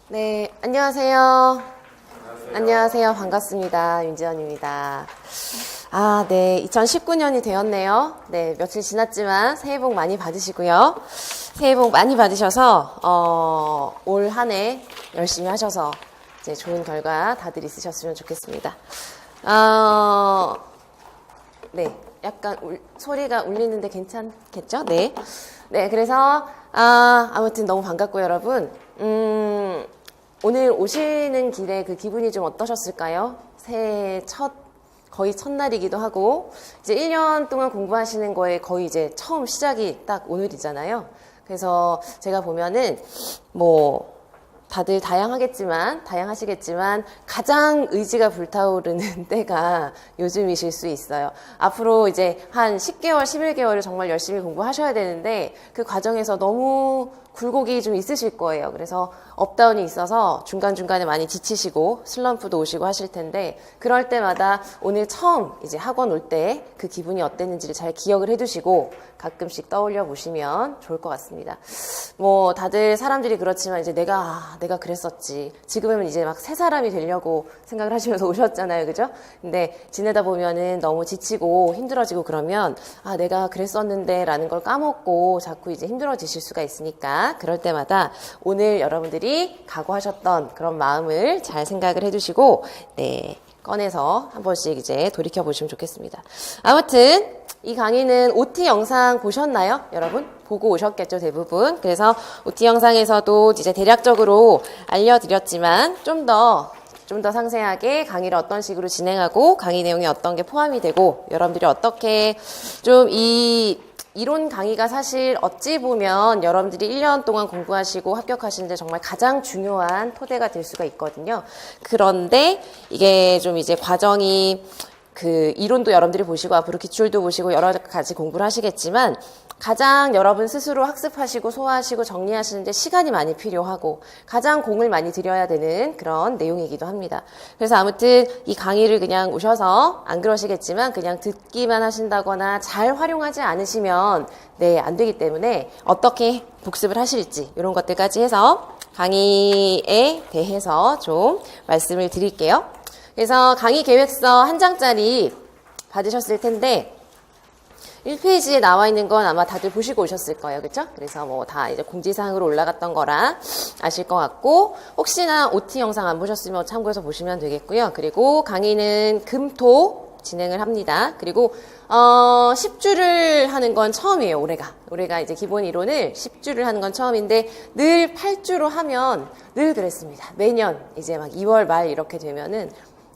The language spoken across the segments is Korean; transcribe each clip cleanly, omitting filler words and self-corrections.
네, 안녕하세요. 안녕하세요. 반갑습니다. 윤지연입니다. 네, 2019년이 되었네요. 네, 며칠 지났지만 새해 복 많이 받으시고요. 새해 복 많이 받으셔서, 올 한 해 열심히 하셔서 이제 좋은 결과 다들 있으셨으면 좋겠습니다. 네, 약간 소리가 울리는데 괜찮겠죠? 네. 네, 그래서, 아무튼 너무 반갑고요, 여러분. 오늘 오시는 길에 그 기분이 좀 어떠셨을까요? 새해 거의 첫날이기도 하고, 이제 1년 동안 공부하시는 거에 거의 이제 처음 시작이 딱 오늘이잖아요. 그래서 제가 보면은, 다들 다양하시겠지만, 가장 의지가 불타오르는 때가 요즘이실 수 있어요. 앞으로 이제 한 10개월, 11개월을 정말 열심히 공부하셔야 되는데, 그 과정에서 너무 굴곡이 좀 있으실 거예요. 그래서 업다운이 있어서 중간중간에 많이 지치시고 슬럼프도 오시고 하실 텐데, 그럴 때마다 오늘 처음 이제 학원 올 때 그 기분이 어땠는지를 잘 기억을 해두시고 가끔씩 떠올려 보시면 좋을 것 같습니다. 다들 사람들이 그렇지만 이제 내가 그랬었지. 지금은 이제 막 새 사람이 되려고 생각을 하시면서 오셨잖아요. 그죠? 근데 지내다 보면은 너무 지치고 힘들어지고 그러면 내가 그랬었는데 라는 걸 까먹고 자꾸 이제 힘들어지실 수가 있으니까 그럴 때마다 오늘 여러분들이 각오하셨던 그런 마음을 잘 생각을 해두시고 네, 꺼내서 한 번씩 이제 돌이켜 보시면 좋겠습니다. 아무튼 이 강의는 OT 영상 보셨나요? 여러분? 보고 오셨겠죠, 대부분. 그래서 OT 영상에서도 이제 대략적으로 알려드렸지만 좀 더 상세하게 강의를 어떤 식으로 진행하고 강의 내용에 어떤 게 포함이 되고 여러분들이 어떻게 좀 이론 강의가 사실 어찌 보면 여러분들이 1년 동안 공부하시고 합격하시는데 정말 가장 중요한 토대가 될 수가 있거든요. 그런데 이게 좀 이제 과정이 이론도 여러분들이 보시고 앞으로 기출도 보시고 여러 가지 공부를 하시겠지만 가장 여러분 스스로 학습하시고 소화하시고 정리하시는데 시간이 많이 필요하고 가장 공을 많이 들여야 되는 그런 내용이기도 합니다. 그래서 아무튼 이 강의를 그냥 오셔서 안 그러시겠지만 그냥 듣기만 하신다거나 잘 활용하지 않으시면 안 되기 때문에 어떻게 복습을 하실지 이런 것들까지 해서 강의에 대해서 좀 말씀을 드릴게요. 그래서 강의 계획서 한 장짜리 받으셨을 텐데 1페이지에 나와 있는 건 아마 다들 보시고 오셨을 거예요. 그렇죠? 그래서 다 이제 공지사항으로 올라갔던 거라 아실 것 같고 혹시나 OT 영상 안 보셨으면 참고해서 보시면 되겠고요. 그리고 강의는 금, 토 진행을 합니다. 그리고 10주를 하는 건 처음이에요. 올해가 이제 기본 이론을 10주를 하는 건 처음인데 늘 8주로 하면 늘 그랬습니다. 매년 이제 막 2월 말 이렇게 되면은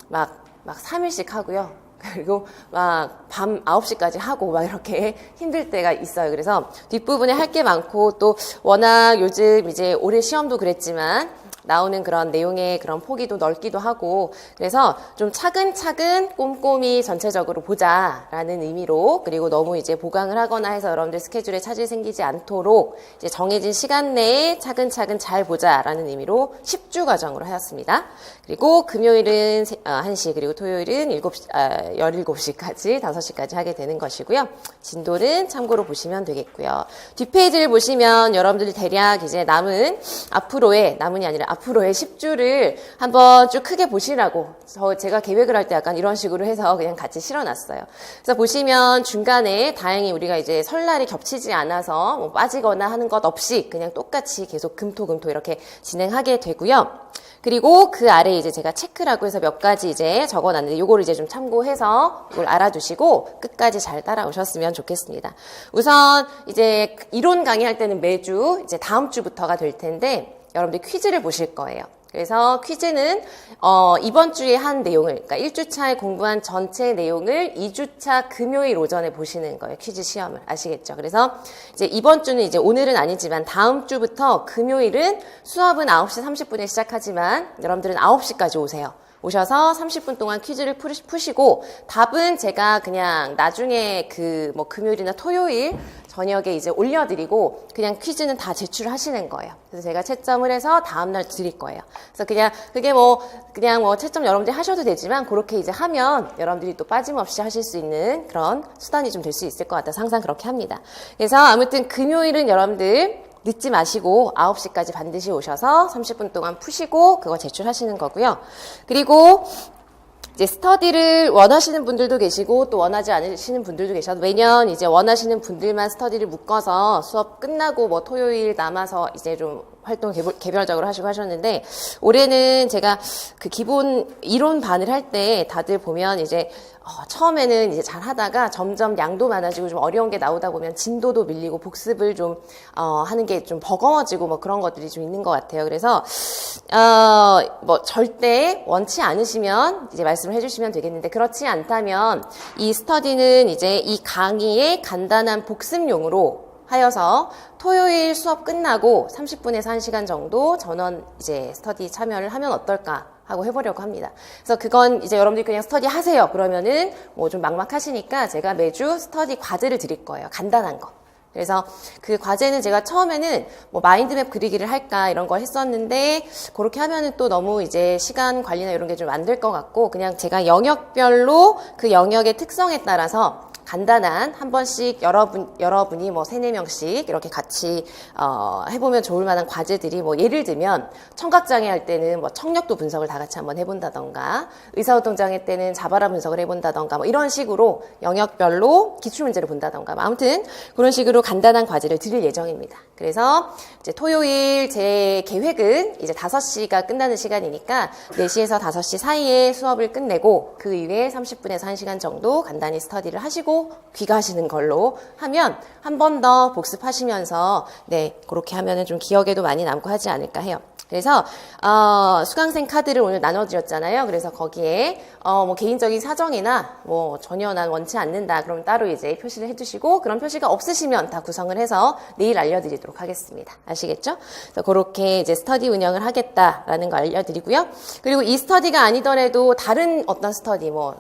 막 3일씩 하고요. 그리고 막 밤 9시까지 하고 막 이렇게 힘들 때가 있어요. 그래서 뒷부분에 할 게 많고 또 워낙 요즘 이제 올해 시험도 그랬지만 나오는 그런 내용의 그런 폭이 또 넓기도 하고 그래서 좀 차근차근 꼼꼼히 전체적으로 보자라는 의미로 그리고 너무 이제 보강을 하거나 해서 여러분들 스케줄에 차질이 생기지 않도록 이제 정해진 시간 내에 차근차근 잘 보자라는 의미로 10주 과정으로 하였습니다. 그리고 금요일은 1시 그리고 토요일은 17시까지 5시까지 하게 되는 것이고요. 진도는 참고로 보시면 되겠고요. 뒷페이지를 보시면 여러분들이 대략 이제 남은이 아니라 앞으로의 10주를 한번 쭉 크게 보시라고 제가 계획을 할 때 약간 이런 식으로 해서 그냥 같이 실어놨어요. 그래서 보시면 중간에 다행히 우리가 이제 설날이 겹치지 않아서 빠지거나 하는 것 없이 그냥 똑같이 계속 금토 이렇게 진행하게 되고요. 그리고 그 아래 이제 제가 체크라고 해서 몇 가지 이제 적어놨는데 요거를 이제 좀 참고해서 이걸 알아두시고 끝까지 잘 따라오셨으면 좋겠습니다. 우선 이제 이론 강의할 때는 매주 이제 다음 주부터가 될 텐데 여러분들 퀴즈를 보실 거예요. 그래서 퀴즈는 이번 주에 한 내용을 그러니까 1주차에 공부한 전체 내용을 2주차 금요일 오전에 보시는 거예요. 퀴즈 시험을 아시겠죠? 그래서 이제 이번 주는 이제 오늘은 아니지만 다음 주부터 금요일은 수업은 9시 30분에 시작하지만 여러분들은 9시까지 오세요. 오셔서 30분 동안 퀴즈를 푸시고 답은 제가 그냥 나중에 금요일이나 토요일 저녁에 이제 올려드리고 그냥 퀴즈는 다 제출하시는 거예요. 그래서 제가 채점을 해서 다음날 드릴 거예요. 그래서 그게 채점 여러분들이 하셔도 되지만 그렇게 이제 하면 여러분들이 또 빠짐없이 하실 수 있는 그런 수단이 좀 될 수 있을 것 같아서 항상 그렇게 합니다. 그래서 아무튼 금요일은 여러분들 늦지 마시고 9시까지 반드시 오셔서 30분 동안 푸시고 그거 제출하시는 거고요. 그리고 이제 스터디를 원하시는 분들도 계시고 또 원하지 않으시는 분들도 계셔서 매년 이제 원하시는 분들만 스터디를 묶어서 수업 끝나고 뭐 토요일 남아서 이제 좀 활동 개별적으로 하시고 하셨는데 올해는 제가 그 기본 이론 반을 할 때 다들 보면 이제 처음에는 이제 잘 하다가 점점 양도 많아지고 좀 어려운 게 나오다 보면 진도도 밀리고 복습을 좀 하는 게 좀 버거워지고 뭐 그런 것들이 좀 있는 것 같아요. 그래서 뭐 절대 원치 않으시면 이제 말씀을 해주시면 되겠는데 그렇지 않다면 이 스터디는 이제 이 강의의 간단한 복습용으로 하여서 토요일 수업 끝나고 30분에서 1시간 정도 전원 이제 스터디 참여를 하면 어떨까 하고 해보려고 합니다. 그래서 그건 이제 여러분들이 그냥 스터디 하세요. 그러면은 뭐 좀 막막하시니까 제가 매주 스터디 과제를 드릴 거예요. 간단한 거. 그래서 그 과제는 제가 처음에는 뭐 마인드맵 그리기를 할까 이런 걸 했었는데 그렇게 하면은 또 너무 이제 시간 관리나 이런 게 좀 안 될 것 같고 그냥 제가 영역별로 그 영역의 특성에 따라서 간단한 한 번씩 여러분이 뭐 3-4명씩 이렇게 같이 해보면 좋을 만한 과제들이 뭐 예를 들면 청각장애 할 때는 뭐 청력도 분석을 다 같이 한번 해본다던가 의사소통장애 때는 자바라 분석을 해본다던가 뭐 이런 식으로 영역별로 기출문제를 본다던가 뭐 아무튼 그런 식으로 간단한 과제를 드릴 예정입니다. 그래서 이제 토요일 제 계획은 이제 5시가 끝나는 시간이니까 4시에서 5시 사이에 수업을 끝내고 그 이후에 30분에서 1시간 정도 간단히 스터디를 하시고 귀가하시는 걸로 하면 한 번 더 복습하시면서 네 그렇게 하면은 좀 기억에도 많이 남고 하지 않을까 해요. 그래서 수강생 카드를 오늘 나눠드렸잖아요. 그래서 거기에 뭐 개인적인 사정이나 뭐 전혀 난 원치 않는다 그럼 따로 이제 표시를 해주시고 그런 표시가 없으시면 다 구성을 해서 내일 알려드리도록 하겠습니다. 아시겠죠? 그래서 그렇게 이제 스터디 운영을 하겠다라는 거 알려드리고요. 그리고 이 스터디가 아니더라도 다른 어떤 스터디 뭐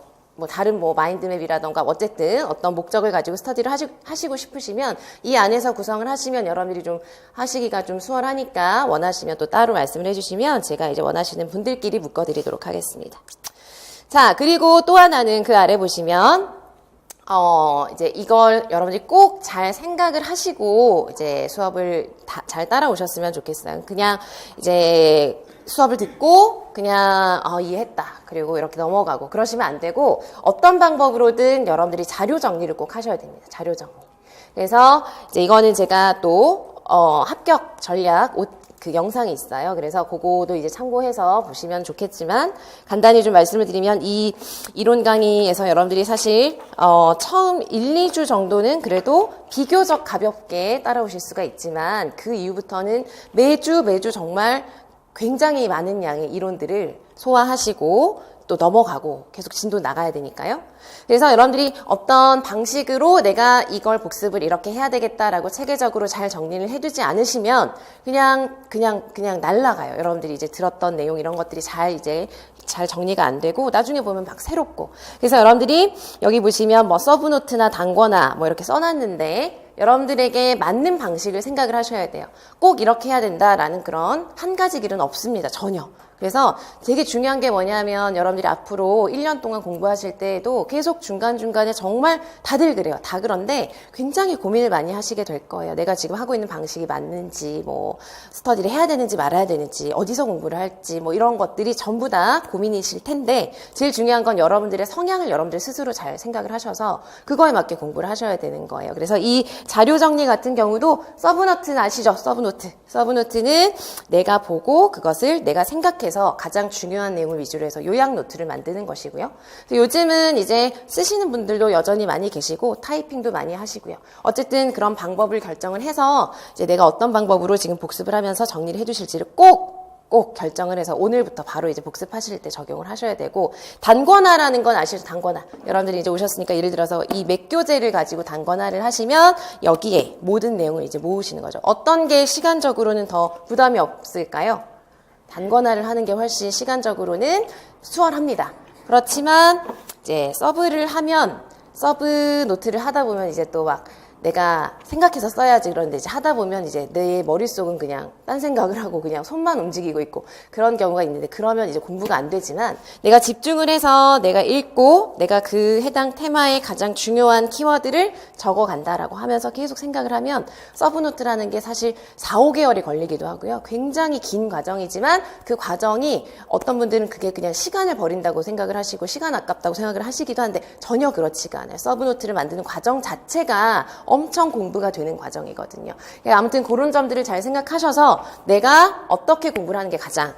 다른 뭐 마인드맵이라던가 어쨌든 어떤 목적을 가지고 스터디를 하시고 싶으시면 이 안에서 구성을 하시면 여러분들이 좀 하시기가 좀 수월하니까 원하시면 또 따로 말씀을 해주시면 제가 이제 원하시는 분들끼리 묶어드리도록 하겠습니다. 자, 그리고 또 하나는 그 아래 보시면 이제 이걸 여러분들이 꼭 잘 생각을 하시고 이제 수업을 잘 따라오셨으면 좋겠어요. 그냥 이제 수업을 듣고 그냥 이해했다 그리고 이렇게 넘어가고 그러시면 안 되고 어떤 방법으로든 여러분들이 자료 정리를 꼭 하셔야 됩니다. 자료 정리. 그래서 이제 이거는 제가 또 합격 전략 그 영상이 있어요. 그래서 그거도 이제 참고해서 보시면 좋겠지만 간단히 좀 말씀을 드리면 이 이론 강의에서 여러분들이 사실 처음 1-2주 정도는 그래도 비교적 가볍게 따라오실 수가 있지만 그 이후부터는 매주 정말 굉장히 많은 양의 이론들을 소화하시고 또 넘어가고 계속 진도 나가야 되니까요. 그래서 여러분들이 어떤 방식으로 내가 이걸 복습을 이렇게 해야 되겠다라고 체계적으로 잘 정리를 해두지 않으시면 그냥 날아가요. 여러분들이 이제 들었던 내용 이런 것들이 잘 정리가 안 되고 나중에 보면 막 새롭고. 그래서 여러분들이 여기 보시면 뭐 서브노트나 단거나 뭐 이렇게 써놨는데 여러분들에게 맞는 방식을 생각을 하셔야 돼요. 꼭 이렇게 해야 된다라는 그런 한 가지 길은 없습니다. 전혀. 그래서 되게 중요한 게 뭐냐면 여러분들이 앞으로 1년 동안 공부하실 때에도 계속 중간중간에 정말 다들 그래요. 다 그런데 굉장히 고민을 많이 하시게 될 거예요. 내가 지금 하고 있는 방식이 맞는지 뭐 스터디를 해야 되는지 말아야 되는지 어디서 공부를 할지 뭐 이런 것들이 전부 다 고민이실 텐데 제일 중요한 건 여러분들의 성향을 여러분들 스스로 잘 생각을 하셔서 그거에 맞게 공부를 하셔야 되는 거예요. 그래서 이 자료 정리 같은 경우도 서브노트는 아시죠? 서브노트는 내가 보고 그것을 내가 생각해서 가장 중요한 내용을 위주로 해서 요약 노트를 만드는 것이고요. 요즘은 이제 쓰시는 분들도 여전히 많이 계시고 타이핑도 많이 하시고요. 어쨌든 그런 방법을 결정을 해서 이제 내가 어떤 방법으로 지금 복습을 하면서 정리를 해두실지를 꼭 결정을 해서 오늘부터 바로 이제 복습하실 때 적용을 하셔야 되고 단권화라는 건 아시죠? 단권화. 여러분들이 이제 오셨으니까 예를 들어서 이 몇 교재를 가지고 단권화를 하시면 여기에 모든 내용을 이제 모으시는 거죠. 어떤 게 시간적으로는 더 부담이 없을까요? 단권화를 하는 게 훨씬 시간적으로는 수월합니다. 그렇지만 이제 서브 노트를 하다 보면 이제 또 막 내가 생각해서 써야지. 그런데 이제 하다 보면 이제 내 머릿속은 그냥 딴 생각을 하고 그냥 손만 움직이고 있고 그런 경우가 있는데, 그러면 이제 공부가 안 되지만 내가 집중을 해서 내가 읽고 내가 그 해당 테마의 가장 중요한 키워드를 적어 간다라고 하면서 계속 생각을 하면 서브노트라는 게 사실 4, 5개월이 걸리기도 하고요. 굉장히 긴 과정이지만 그 과정이 어떤 분들은 그게 그냥 시간을 버린다고 생각을 하시고 시간 아깝다고 생각을 하시기도 한데 전혀 그렇지가 않아요. 서브노트를 만드는 과정 자체가 엄청 공부가 되는 과정이거든요. 아무튼 그런 점들을 잘 생각하셔서 내가 어떻게 공부를 하는 게 가장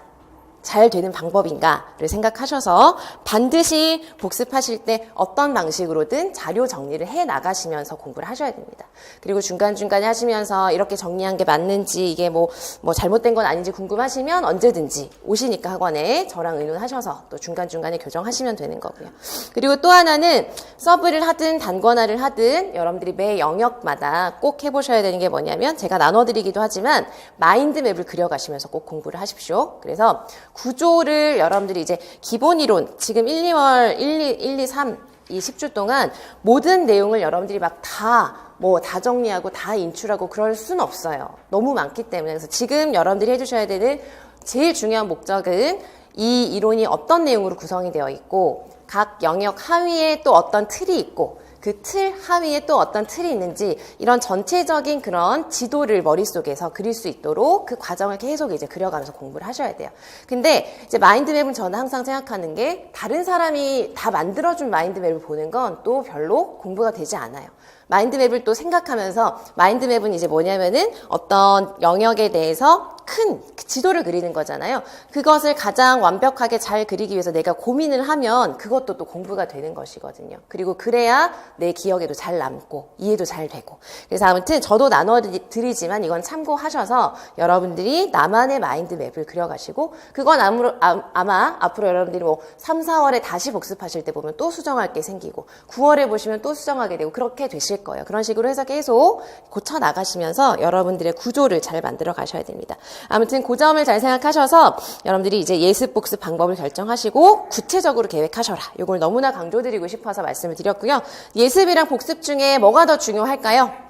잘 되는 방법인가를 생각하셔서 반드시 복습하실 때 어떤 방식으로든 자료 정리를 해 나가시면서 공부를 하셔야 됩니다. 그리고 중간중간에 하시면서 이렇게 정리한 게 맞는지, 이게 뭐 잘못된 건 아닌지 궁금하시면 언제든지 오시니까 학원에 저랑 의논하셔서 또 중간중간에 교정하시면 되는 거고요. 그리고 또 하나는 서브를 하든 단권화를 하든 여러분들이 매 영역마다 꼭 해보셔야 되는 게 뭐냐면, 제가 나눠드리기도 하지만 마인드맵을 그려가시면서 꼭 공부를 하십시오. 그래서 구조를 여러분들이 이제 기본 이론, 지금 1, 2월, 1, 2, 3, 이 10주 동안 모든 내용을 여러분들이 막 다 정리하고 다 인출하고 그럴 수는 없어요. 너무 많기 때문에. 그래서 지금 여러분들이 해주셔야 되는 제일 중요한 목적은 이 이론이 어떤 내용으로 구성이 되어 있고, 각 영역 하위에 또 어떤 틀이 있고, 그 틀 하위에 또 어떤 틀이 있는지, 이런 전체적인 그런 지도를 머릿속에서 그릴 수 있도록 그 과정을 계속 이제 그려가면서 공부를 하셔야 돼요. 근데 이제 마인드맵은 저는 항상 생각하는 게, 다른 사람이 다 만들어준 마인드맵을 보는 건 또 별로 공부가 되지 않아요. 마인드맵을 또 생각하면서, 마인드맵은 이제 뭐냐면은 어떤 영역에 대해서 큰 지도를 그리는 거잖아요. 그것을 가장 완벽하게 잘 그리기 위해서 내가 고민을 하면 그것도 또 공부가 되는 것이거든요. 그리고 그래야 내 기억에도 잘 남고 이해도 잘 되고. 그래서 아무튼 저도 나눠드리지만 이건 참고하셔서 여러분들이 나만의 마인드맵을 그려가시고, 그건 아마 앞으로 여러분들이 뭐 3, 4월에 다시 복습하실 때 보면 또 수정할 게 생기고, 9월에 보시면 또 수정하게 되고 그렇게 되실 거예요. 그런 식으로 해서 계속 고쳐 나가시면서 여러분들의 구조를 잘 만들어 가셔야 됩니다. 아무튼 그 점을 잘 생각하셔서 여러분들이 이제 예습 복습 방법을 결정하시고 구체적으로 계획하셔라. 이걸 너무나 강조드리고 싶어서 말씀을 드렸고요. 예습이랑 복습 중에 뭐가 더 중요할까요?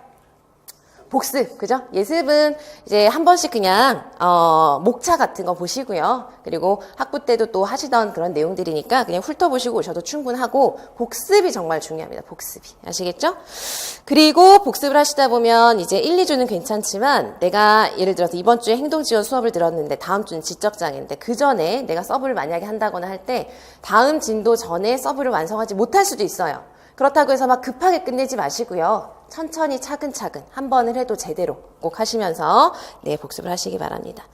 복습, 그죠? 예습은 이제 한 번씩 그냥 목차 같은 거 보시고요. 그리고 학부 때도 또 하시던 그런 내용들이니까 그냥 훑어보시고 오셔도 충분하고, 복습이 정말 중요합니다. 복습이. 아시겠죠? 그리고 복습을 하시다 보면 이제 1, 2주는 괜찮지만, 내가 예를 들어서 이번 주에 행동지원 수업을 들었는데 다음 주는 지적장애인데, 그 전에 내가 서브를 만약에 한다거나 할 때 다음 진도 전에 서브를 완성하지 못할 수도 있어요. 그렇다고 해서 막 급하게 끝내지 마시고요. 천천히 차근차근 한 번을 해도 제대로 꼭 하시면서 복습을 하시기 바랍니다.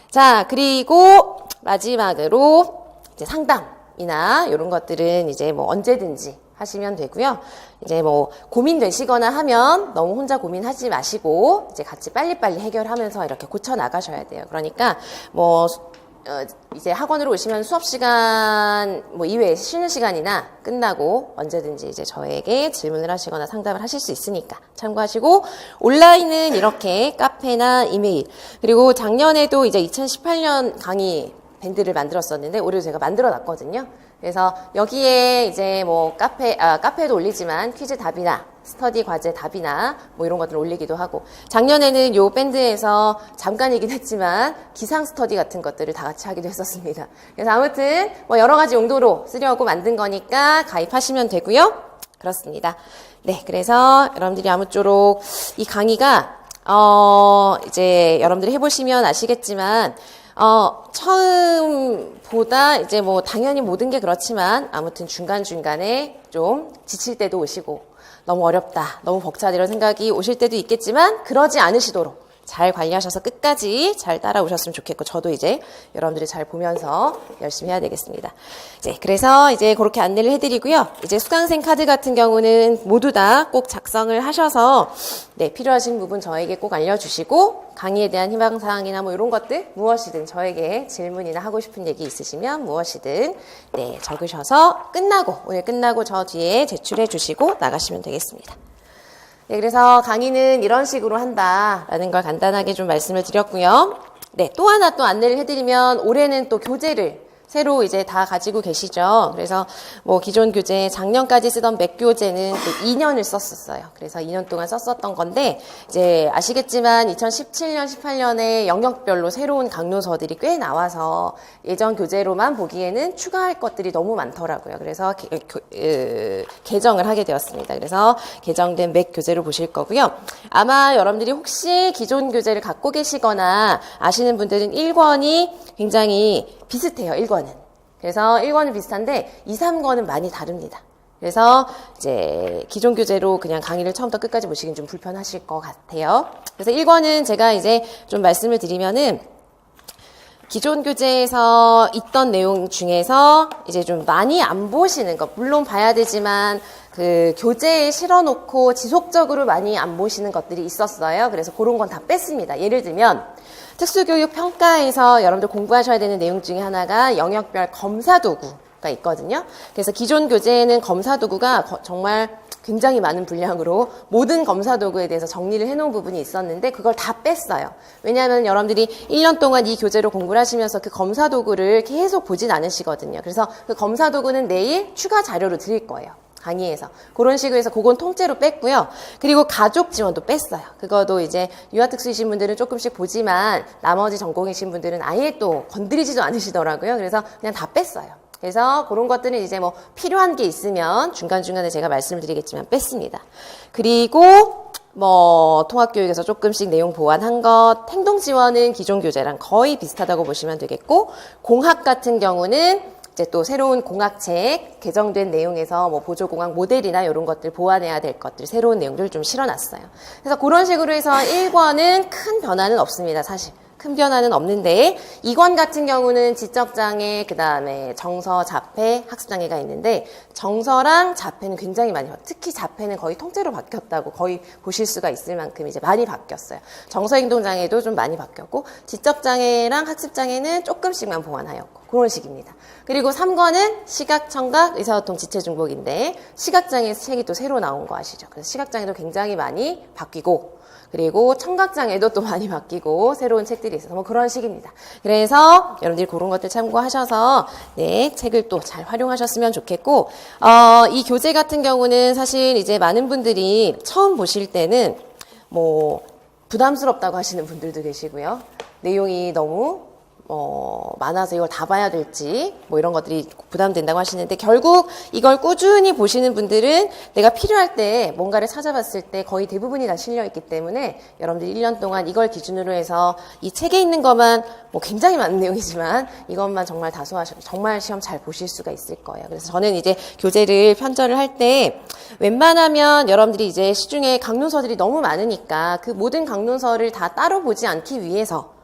자, 그리고 마지막으로 이제 상담이나 이런 것들은 이제 뭐 언제든지 하시면 되고요. 이제 뭐 고민되시거나 하면 너무 혼자 고민하지 마시고 이제 같이 빨리빨리 해결하면서 이렇게 고쳐 나가셔야 돼요. 그러니까 뭐 이제 학원으로 오시면 수업 시간 이외에 쉬는 시간이나 끝나고 언제든지 이제 저에게 질문을 하시거나 상담을 하실 수 있으니까 참고하시고, 온라인은 이렇게 카페나 이메일, 그리고 작년에도 이제 2018년 강의 밴드를 만들었었는데 올해도 제가 만들어 놨거든요. 그래서 여기에 이제 뭐 카페에도 올리지만 퀴즈 답이나 스터디 과제 답이나 뭐 이런 것들을 올리기도 하고, 작년에는 요 밴드에서 잠깐이긴 했지만 기상 스터디 같은 것들을 다 같이 하기도 했었습니다. 그래서 아무튼 뭐 여러 가지 용도로 쓰려고 만든 거니까 가입하시면 되고요. 그렇습니다. 네, 그래서 여러분들이 아무쪼록 이 강의가 이제 여러분들이 해보시면 아시겠지만 처음보다 이제 뭐 당연히 모든 게 그렇지만 아무튼 중간중간에 좀 지칠 때도 오시고, 너무 어렵다, 너무 벅차다 이런 생각이 오실 때도 있겠지만 그러지 않으시도록 잘 관리하셔서 끝까지 잘 따라오셨으면 좋겠고, 저도 이제 여러분들이 잘 보면서 열심히 해야 되겠습니다. 이제 그래서 이제 그렇게 안내를 해드리고요. 이제 수강생 카드 같은 경우는 모두 다 꼭 작성을 하셔서 필요하신 부분 저에게 꼭 알려주시고, 강의에 대한 희망사항이나 뭐 이런 것들 무엇이든 저에게 질문이나 하고 싶은 얘기 있으시면 무엇이든 적으셔서 오늘 끝나고 저 뒤에 제출해 주시고 나가시면 되겠습니다. 네, 그래서 강의는 이런 식으로 한다라는 걸 간단하게 좀 말씀을 드렸고요. 네, 또 하나 또 안내를 해드리면, 올해는 또 교재를 새로 이제 다 가지고 계시죠. 그래서 뭐 기존 교재 작년까지 쓰던 맥 교재는 또 2년을 썼었어요. 그래서 2년 동안 썼었던 건데 이제 아시겠지만 2017년, 18년에 영역별로 새로운 강론서들이 꽤 나와서 예전 교재로만 보기에는 추가할 것들이 너무 많더라고요. 그래서 개정을 하게 되었습니다. 그래서 개정된 맥 교재로 보실 거고요. 아마 여러분들이 혹시 기존 교재를 갖고 계시거나 아시는 분들은 1권이 굉장히 비슷해요. 1권은. 그래서 1권은 비슷한데 2, 3권은 많이 다릅니다. 그래서 이제 기존 교재로 그냥 강의를 처음부터 끝까지 보시긴 좀 불편하실 것 같아요. 그래서 1권은 제가 이제 좀 말씀을 드리면은 기존 교재에서 있던 내용 중에서 이제 좀 많이 안 보시는 것, 물론 봐야 되지만 그 교재에 실어놓고 지속적으로 많이 안 보시는 것들이 있었어요. 그래서 그런 건 다 뺐습니다. 예를 들면 특수교육 평가에서 여러분들 공부하셔야 되는 내용 중에 하나가 영역별 검사 도구가 있거든요. 그래서 기존 교재에는 검사 도구가 정말 굉장히 많은 분량으로 모든 검사 도구에 대해서 정리를 해놓은 부분이 있었는데 그걸 다 뺐어요. 왜냐하면 여러분들이 1년 동안 이 교재로 공부를 하시면서 그 검사 도구를 계속 보진 않으시거든요. 그래서 그 검사 도구는 내일 추가 자료로 드릴 거예요. 강의에서. 그런 식으로 해서 그건 통째로 뺐고요. 그리고 가족 지원도 뺐어요. 그거도 이제 유아특수이신 분들은 조금씩 보지만 나머지 전공이신 분들은 아예 또 건드리지도 않으시더라고요. 그래서 그냥 다 뺐어요. 그래서 그런 것들은 이제 뭐 필요한 게 있으면 중간중간에 제가 말씀을 드리겠지만 뺐습니다. 그리고 뭐 통합교육에서 조금씩 내용 보완한 것, 행동지원은 기존 교재랑 거의 비슷하다고 보시면 되겠고, 공학 같은 경우는 이제 또 새로운 공학책 개정된 내용에서 뭐 보조공학 모델이나 이런 것들 보완해야 될 것들 새로운 내용들을 좀 실어놨어요. 그래서 그런 식으로 해서 1권은 큰 변화는 없습니다. 사실 큰 변화는 없는데 2권 같은 경우는 지적장애, 그 다음에 정서, 자폐, 학습장애가 있는데 정서랑 자폐는 굉장히 많이 특히 자폐는 거의 통째로 바뀌었다고 거의 보실 수가 있을 만큼 이제 많이 바뀌었어요. 정서행동장애도 좀 많이 바뀌었고 지적장애랑 학습장애는 조금씩만 보완하였고 그런 식입니다. 그리고 3권은 시각, 청각, 의사소통, 지체중복인데 시각장애 책이 또 새로 나온 거 아시죠? 그래서 시각장애도 굉장히 많이 바뀌고 그리고 청각장애도 또 많이 바뀌고 새로운 책들이 있어서 뭐 그런 식입니다. 그래서 여러분들이 그런 것들 참고하셔서 네, 책을 또 잘 활용하셨으면 좋겠고 이 교재 같은 경우는 사실 이제 많은 분들이 처음 보실 때는 뭐 부담스럽다고 하시는 분들도 계시고요. 내용이 너무 많아서 이걸 다 봐야 될지 뭐 이런 것들이 부담된다고 하시는데 결국 이걸 꾸준히 보시는 분들은 내가 필요할 때 뭔가를 찾아봤을 때 거의 대부분이 다 실려있기 때문에 여러분들 1년 동안 이걸 기준으로 해서 이 책에 있는 것만 뭐 굉장히 많은 내용이지만 이것만 정말 다소하셔서 정말 시험 잘 보실 수가 있을 거예요. 그래서 저는 이제 교재를 편절을 할 때 웬만하면 여러분들이 이제 시중에 강론서들이 너무 많으니까 그 모든 강론서를 다 따로 보지 않기 위해서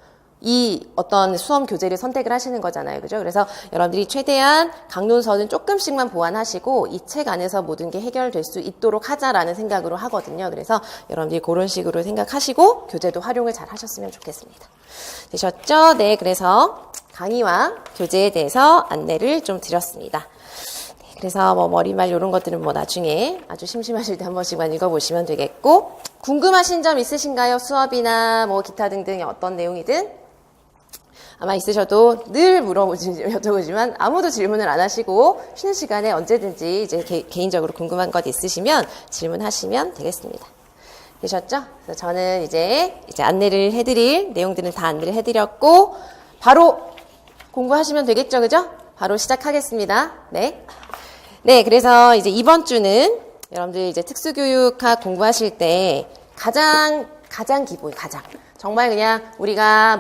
이 어떤 수험 교재를 선택을 하시는 거잖아요. 그죠? 그래서 여러분들이 최대한 강론서는 조금씩만 보완하시고 이 책 안에서 모든 게 해결될 수 있도록 하자라는 생각으로 하거든요. 그래서 여러분들이 그런 식으로 생각하시고 교재도 활용을 잘 하셨으면 좋겠습니다. 되셨죠? 네, 그래서 강의와 교재에 대해서 안내를 좀 드렸습니다. 네, 그래서 뭐 머리말 이런 것들은 뭐 나중에 아주 심심하실 때 한 번씩만 읽어보시면 되겠고 궁금하신 점 있으신가요? 수업이나 뭐 기타 등등의 어떤 내용이든 아마 있으셔도 늘 여쭤보지만 아무도 질문을 안 하시고 쉬는 시간에 언제든지 이제 개인적으로 궁금한 것 있으시면 질문하시면 되겠습니다. 되셨죠? 그래서 저는 이제 안내를 해드릴 내용들은 다 안내를 해드렸고 바로 공부하시면 되겠죠, 그죠? 바로 시작하겠습니다. 네. 네, 그래서 이제 이번 주는 여러분들 이제 특수교육학 공부하실 때 가장 기본, 정말 그냥 우리가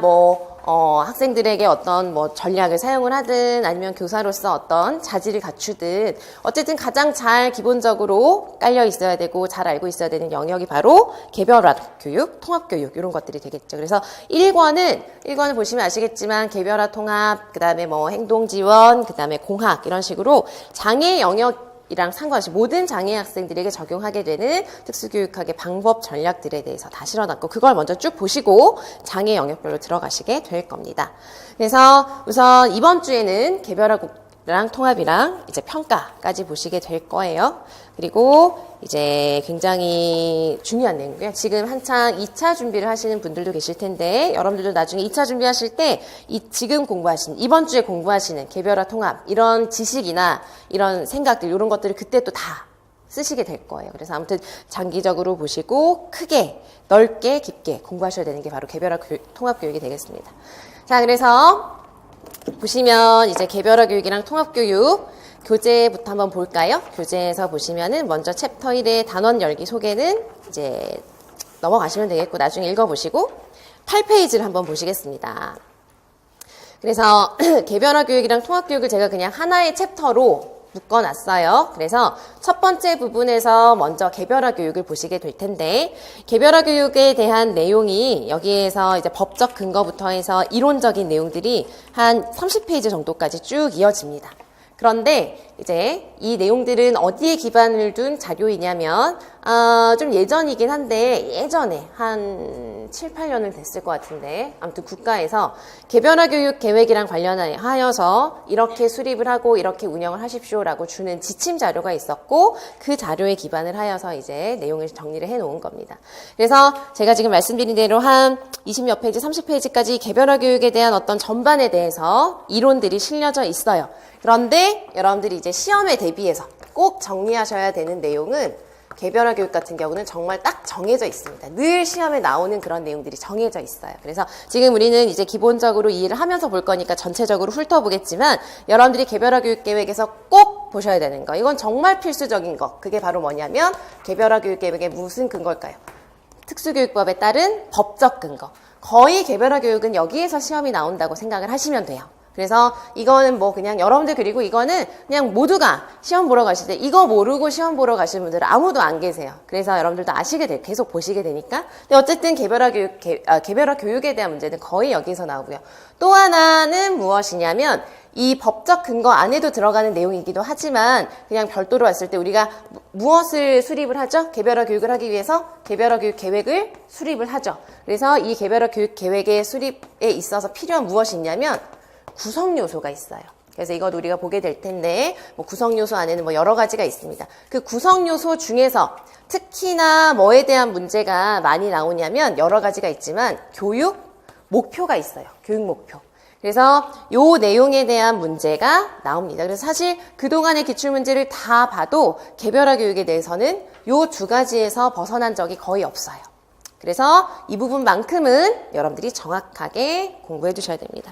학생들에게 어떤 전략을 사용을 하든 아니면 교사로서 어떤 자질을 갖추든 어쨌든 가장 잘 기본적으로 깔려 있어야 되고 잘 알고 있어야 되는 영역이 바로 개별화 교육, 통합 교육 이런 것들이 되겠죠. 그래서 1권을 보시면 아시겠지만 개별화 통합, 그다음에 행동 지원, 그다음에 공학 이런 식으로 장애 영역 이랑 상관없이 모든 장애 학생들에게 적용하게 되는 특수교육학의 방법 전략들에 대해서 다 실어놨고 그걸 먼저 쭉 보시고 장애 영역별로 들어가시게 될 겁니다. 그래서 우선 이번 주에는 개별화 랑 통합이랑 이제 평가까지 보시게 될 거예요. 그리고 이제 굉장히 중요한 내용이고요. 지금 한창 2차 준비를 하시는 분들도 계실 텐데 여러분들도 나중에 2차 준비하실 때 지금 공부하시는 이번 주에 공부하시는 개별화 통합 이런 지식이나 이런 생각들 이런 것들을 그때 또 다 쓰시게 될 거예요. 그래서 아무튼 장기적으로 보시고 크게 넓게 깊게 공부하셔야 되는 게 바로 개별화 통합 교육이 되겠습니다. 자, 그래서 보시면 이제 개별화 교육이랑 통합 교육 교재부터 한번 볼까요? 교재에서 보시면은 먼저 챕터 1의 단원 열기 소개는 이제 넘어가시면 되겠고 나중에 읽어보시고 8페이지를 한번 보시겠습니다. 그래서 개별화 교육이랑 통합 교육을 제가 그냥 하나의 챕터로 묶어놨어요. 그래서 첫 번째 부분에서 먼저 개별화 교육을 보시게 될 텐데 개별화 교육에 대한 내용이 여기에서 이제 법적 근거부터 해서 이론적인 내용들이 한 30페이지 정도까지 쭉 이어집니다. 그런데 이제 이 내용들은 어디에 기반을 둔 자료이냐면 좀 예전이긴 한데 예전에 한 7, 8년은 됐을 것 같은데 아무튼 국가에서 개별화 교육 계획이랑 관련하여서 이렇게 수립을 하고 이렇게 운영을 하십시오라고 주는 지침 자료가 있었고 그 자료에 기반을 하여서 이제 내용을 정리를 해 놓은 겁니다. 그래서 제가 지금 말씀드린 대로 한 20몇 페이지, 30페이지까지 개별화 교육에 대한 어떤 전반에 대해서 이론들이 실려져 있어요. 그런데 여러분들이 이제 시험에 대비해서 꼭 정리하셔야 되는 내용은 개별화 교육 같은 경우는 정말 딱 정해져 있습니다. 늘 시험에 나오는 그런 내용들이 정해져 있어요. 그래서 지금 우리는 이제 기본적으로 이해를 하면서 볼 거니까 전체적으로 훑어보겠지만 여러분들이 개별화 교육 계획에서 꼭 보셔야 되는 거. 이건 정말 필수적인 거. 그게 바로 뭐냐면 개별화 교육 계획의 무슨 근거일까요? 특수교육법에 따른 법적 근거. 거의 개별화 교육은 여기에서 시험이 나온다고 생각을 하시면 돼요. 그래서 이거는 뭐 그냥 여러분들 그리고 이거는 그냥 모두가 시험 보러 가실 때 이거 모르고 시험 보러 가시는 분들은 아무도 안 계세요. 그래서 여러분들도 아시게 돼 계속 보시게 되니까. 근데 어쨌든 개별화 교육에 대한 문제는 거의 여기서 나오고요. 또 하나는 무엇이냐면 이 법적 근거 안에도 들어가는 내용이기도 하지만 그냥 별도로 왔을 때 우리가 무엇을 수립을 하죠? 개별화 교육을 하기 위해서 개별화 교육 계획을 수립을 하죠. 그래서 이 개별화 교육 계획의 수립에 있어서 필요한 무엇이 있냐면 구성 요소가 있어요. 그래서 이것 우리가 보게 될 텐데 뭐 구성 요소 안에는 뭐 여러 가지가 있습니다. 그 구성 요소 중에서 특히나 뭐에 대한 문제가 많이 나오냐면 여러 가지가 있지만 교육 목표가 있어요. 교육 목표. 그래서 요 내용에 대한 문제가 나옵니다. 그래서 사실 그동안의 기출문제를 다 봐도 개별화 교육에 대해서는 요 두 가지에서 벗어난 적이 거의 없어요. 그래서 이 부분만큼은 여러분들이 정확하게 공부해 주셔야 됩니다.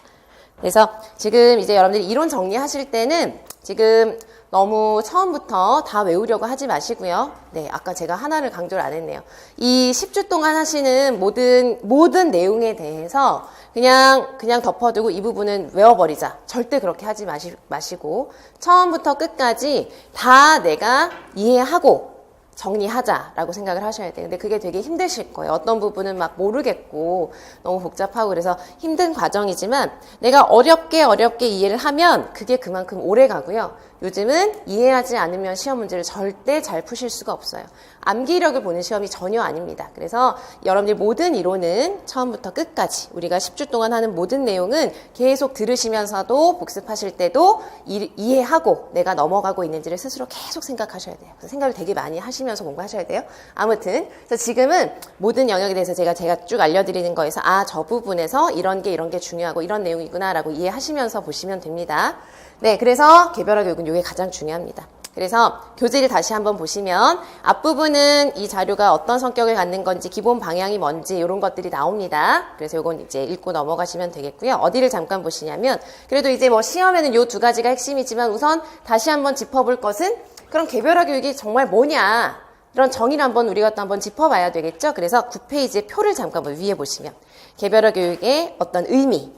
그래서 지금 이제 여러분들이 이론 정리하실 때는 지금 너무 처음부터 다 외우려고 하지 마시고요. 네, 아까 제가 하나를 강조를 안 했네요. 이 10주 동안 하시는 모든 내용에 대해서 그냥 덮어두고 이 부분은 외워버리자. 절대 그렇게 하지 마시고 처음부터 끝까지 다 내가 이해하고 정리하자라고 생각을 하셔야 돼요. 근데 그게 되게 힘드실 거예요. 어떤 부분은 막 모르겠고 너무 복잡하고 그래서 힘든 과정이지만 내가 어렵게 이해를 하면 그게 그만큼 오래 가고요. 요즘은 이해하지 않으면 시험 문제를 절대 잘 푸실 수가 없어요. 암기력을 보는 시험이 전혀 아닙니다. 그래서 여러분들 모든 이론은 처음부터 끝까지 우리가 10주 동안 하는 모든 내용은 계속 들으시면서도 복습하실 때도 이해하고 내가 넘어가고 있는지를 스스로 계속 생각하셔야 돼요. 그래서 생각을 되게 많이 하시면서 공부하셔야 돼요. 아무튼 그래서 지금은 모든 영역에 대해서 제가 쭉 알려드리는 거에서 저 부분에서 이런 게 중요하고 이런 내용이구나 라고 이해하시면서 보시면 됩니다. 네, 그래서 개별화 교육은 이게 가장 중요합니다. 그래서 교재를 다시 한번 보시면 앞부분은 이 자료가 어떤 성격을 갖는 건지 기본 방향이 뭔지 이런 것들이 나옵니다. 그래서 이건 이제 읽고 넘어가시면 되겠고요. 어디를 잠깐 보시냐면 그래도 이제 뭐 시험에는 요 두 가지가 핵심이지만 우선 다시 한번 짚어볼 것은 그럼 개별화 교육이 정말 뭐냐 이런 정의를 우리가 또 한번 짚어봐야 되겠죠. 그래서 9페이지의 표를 잠깐 위에 보시면 개별화 교육의 어떤 의미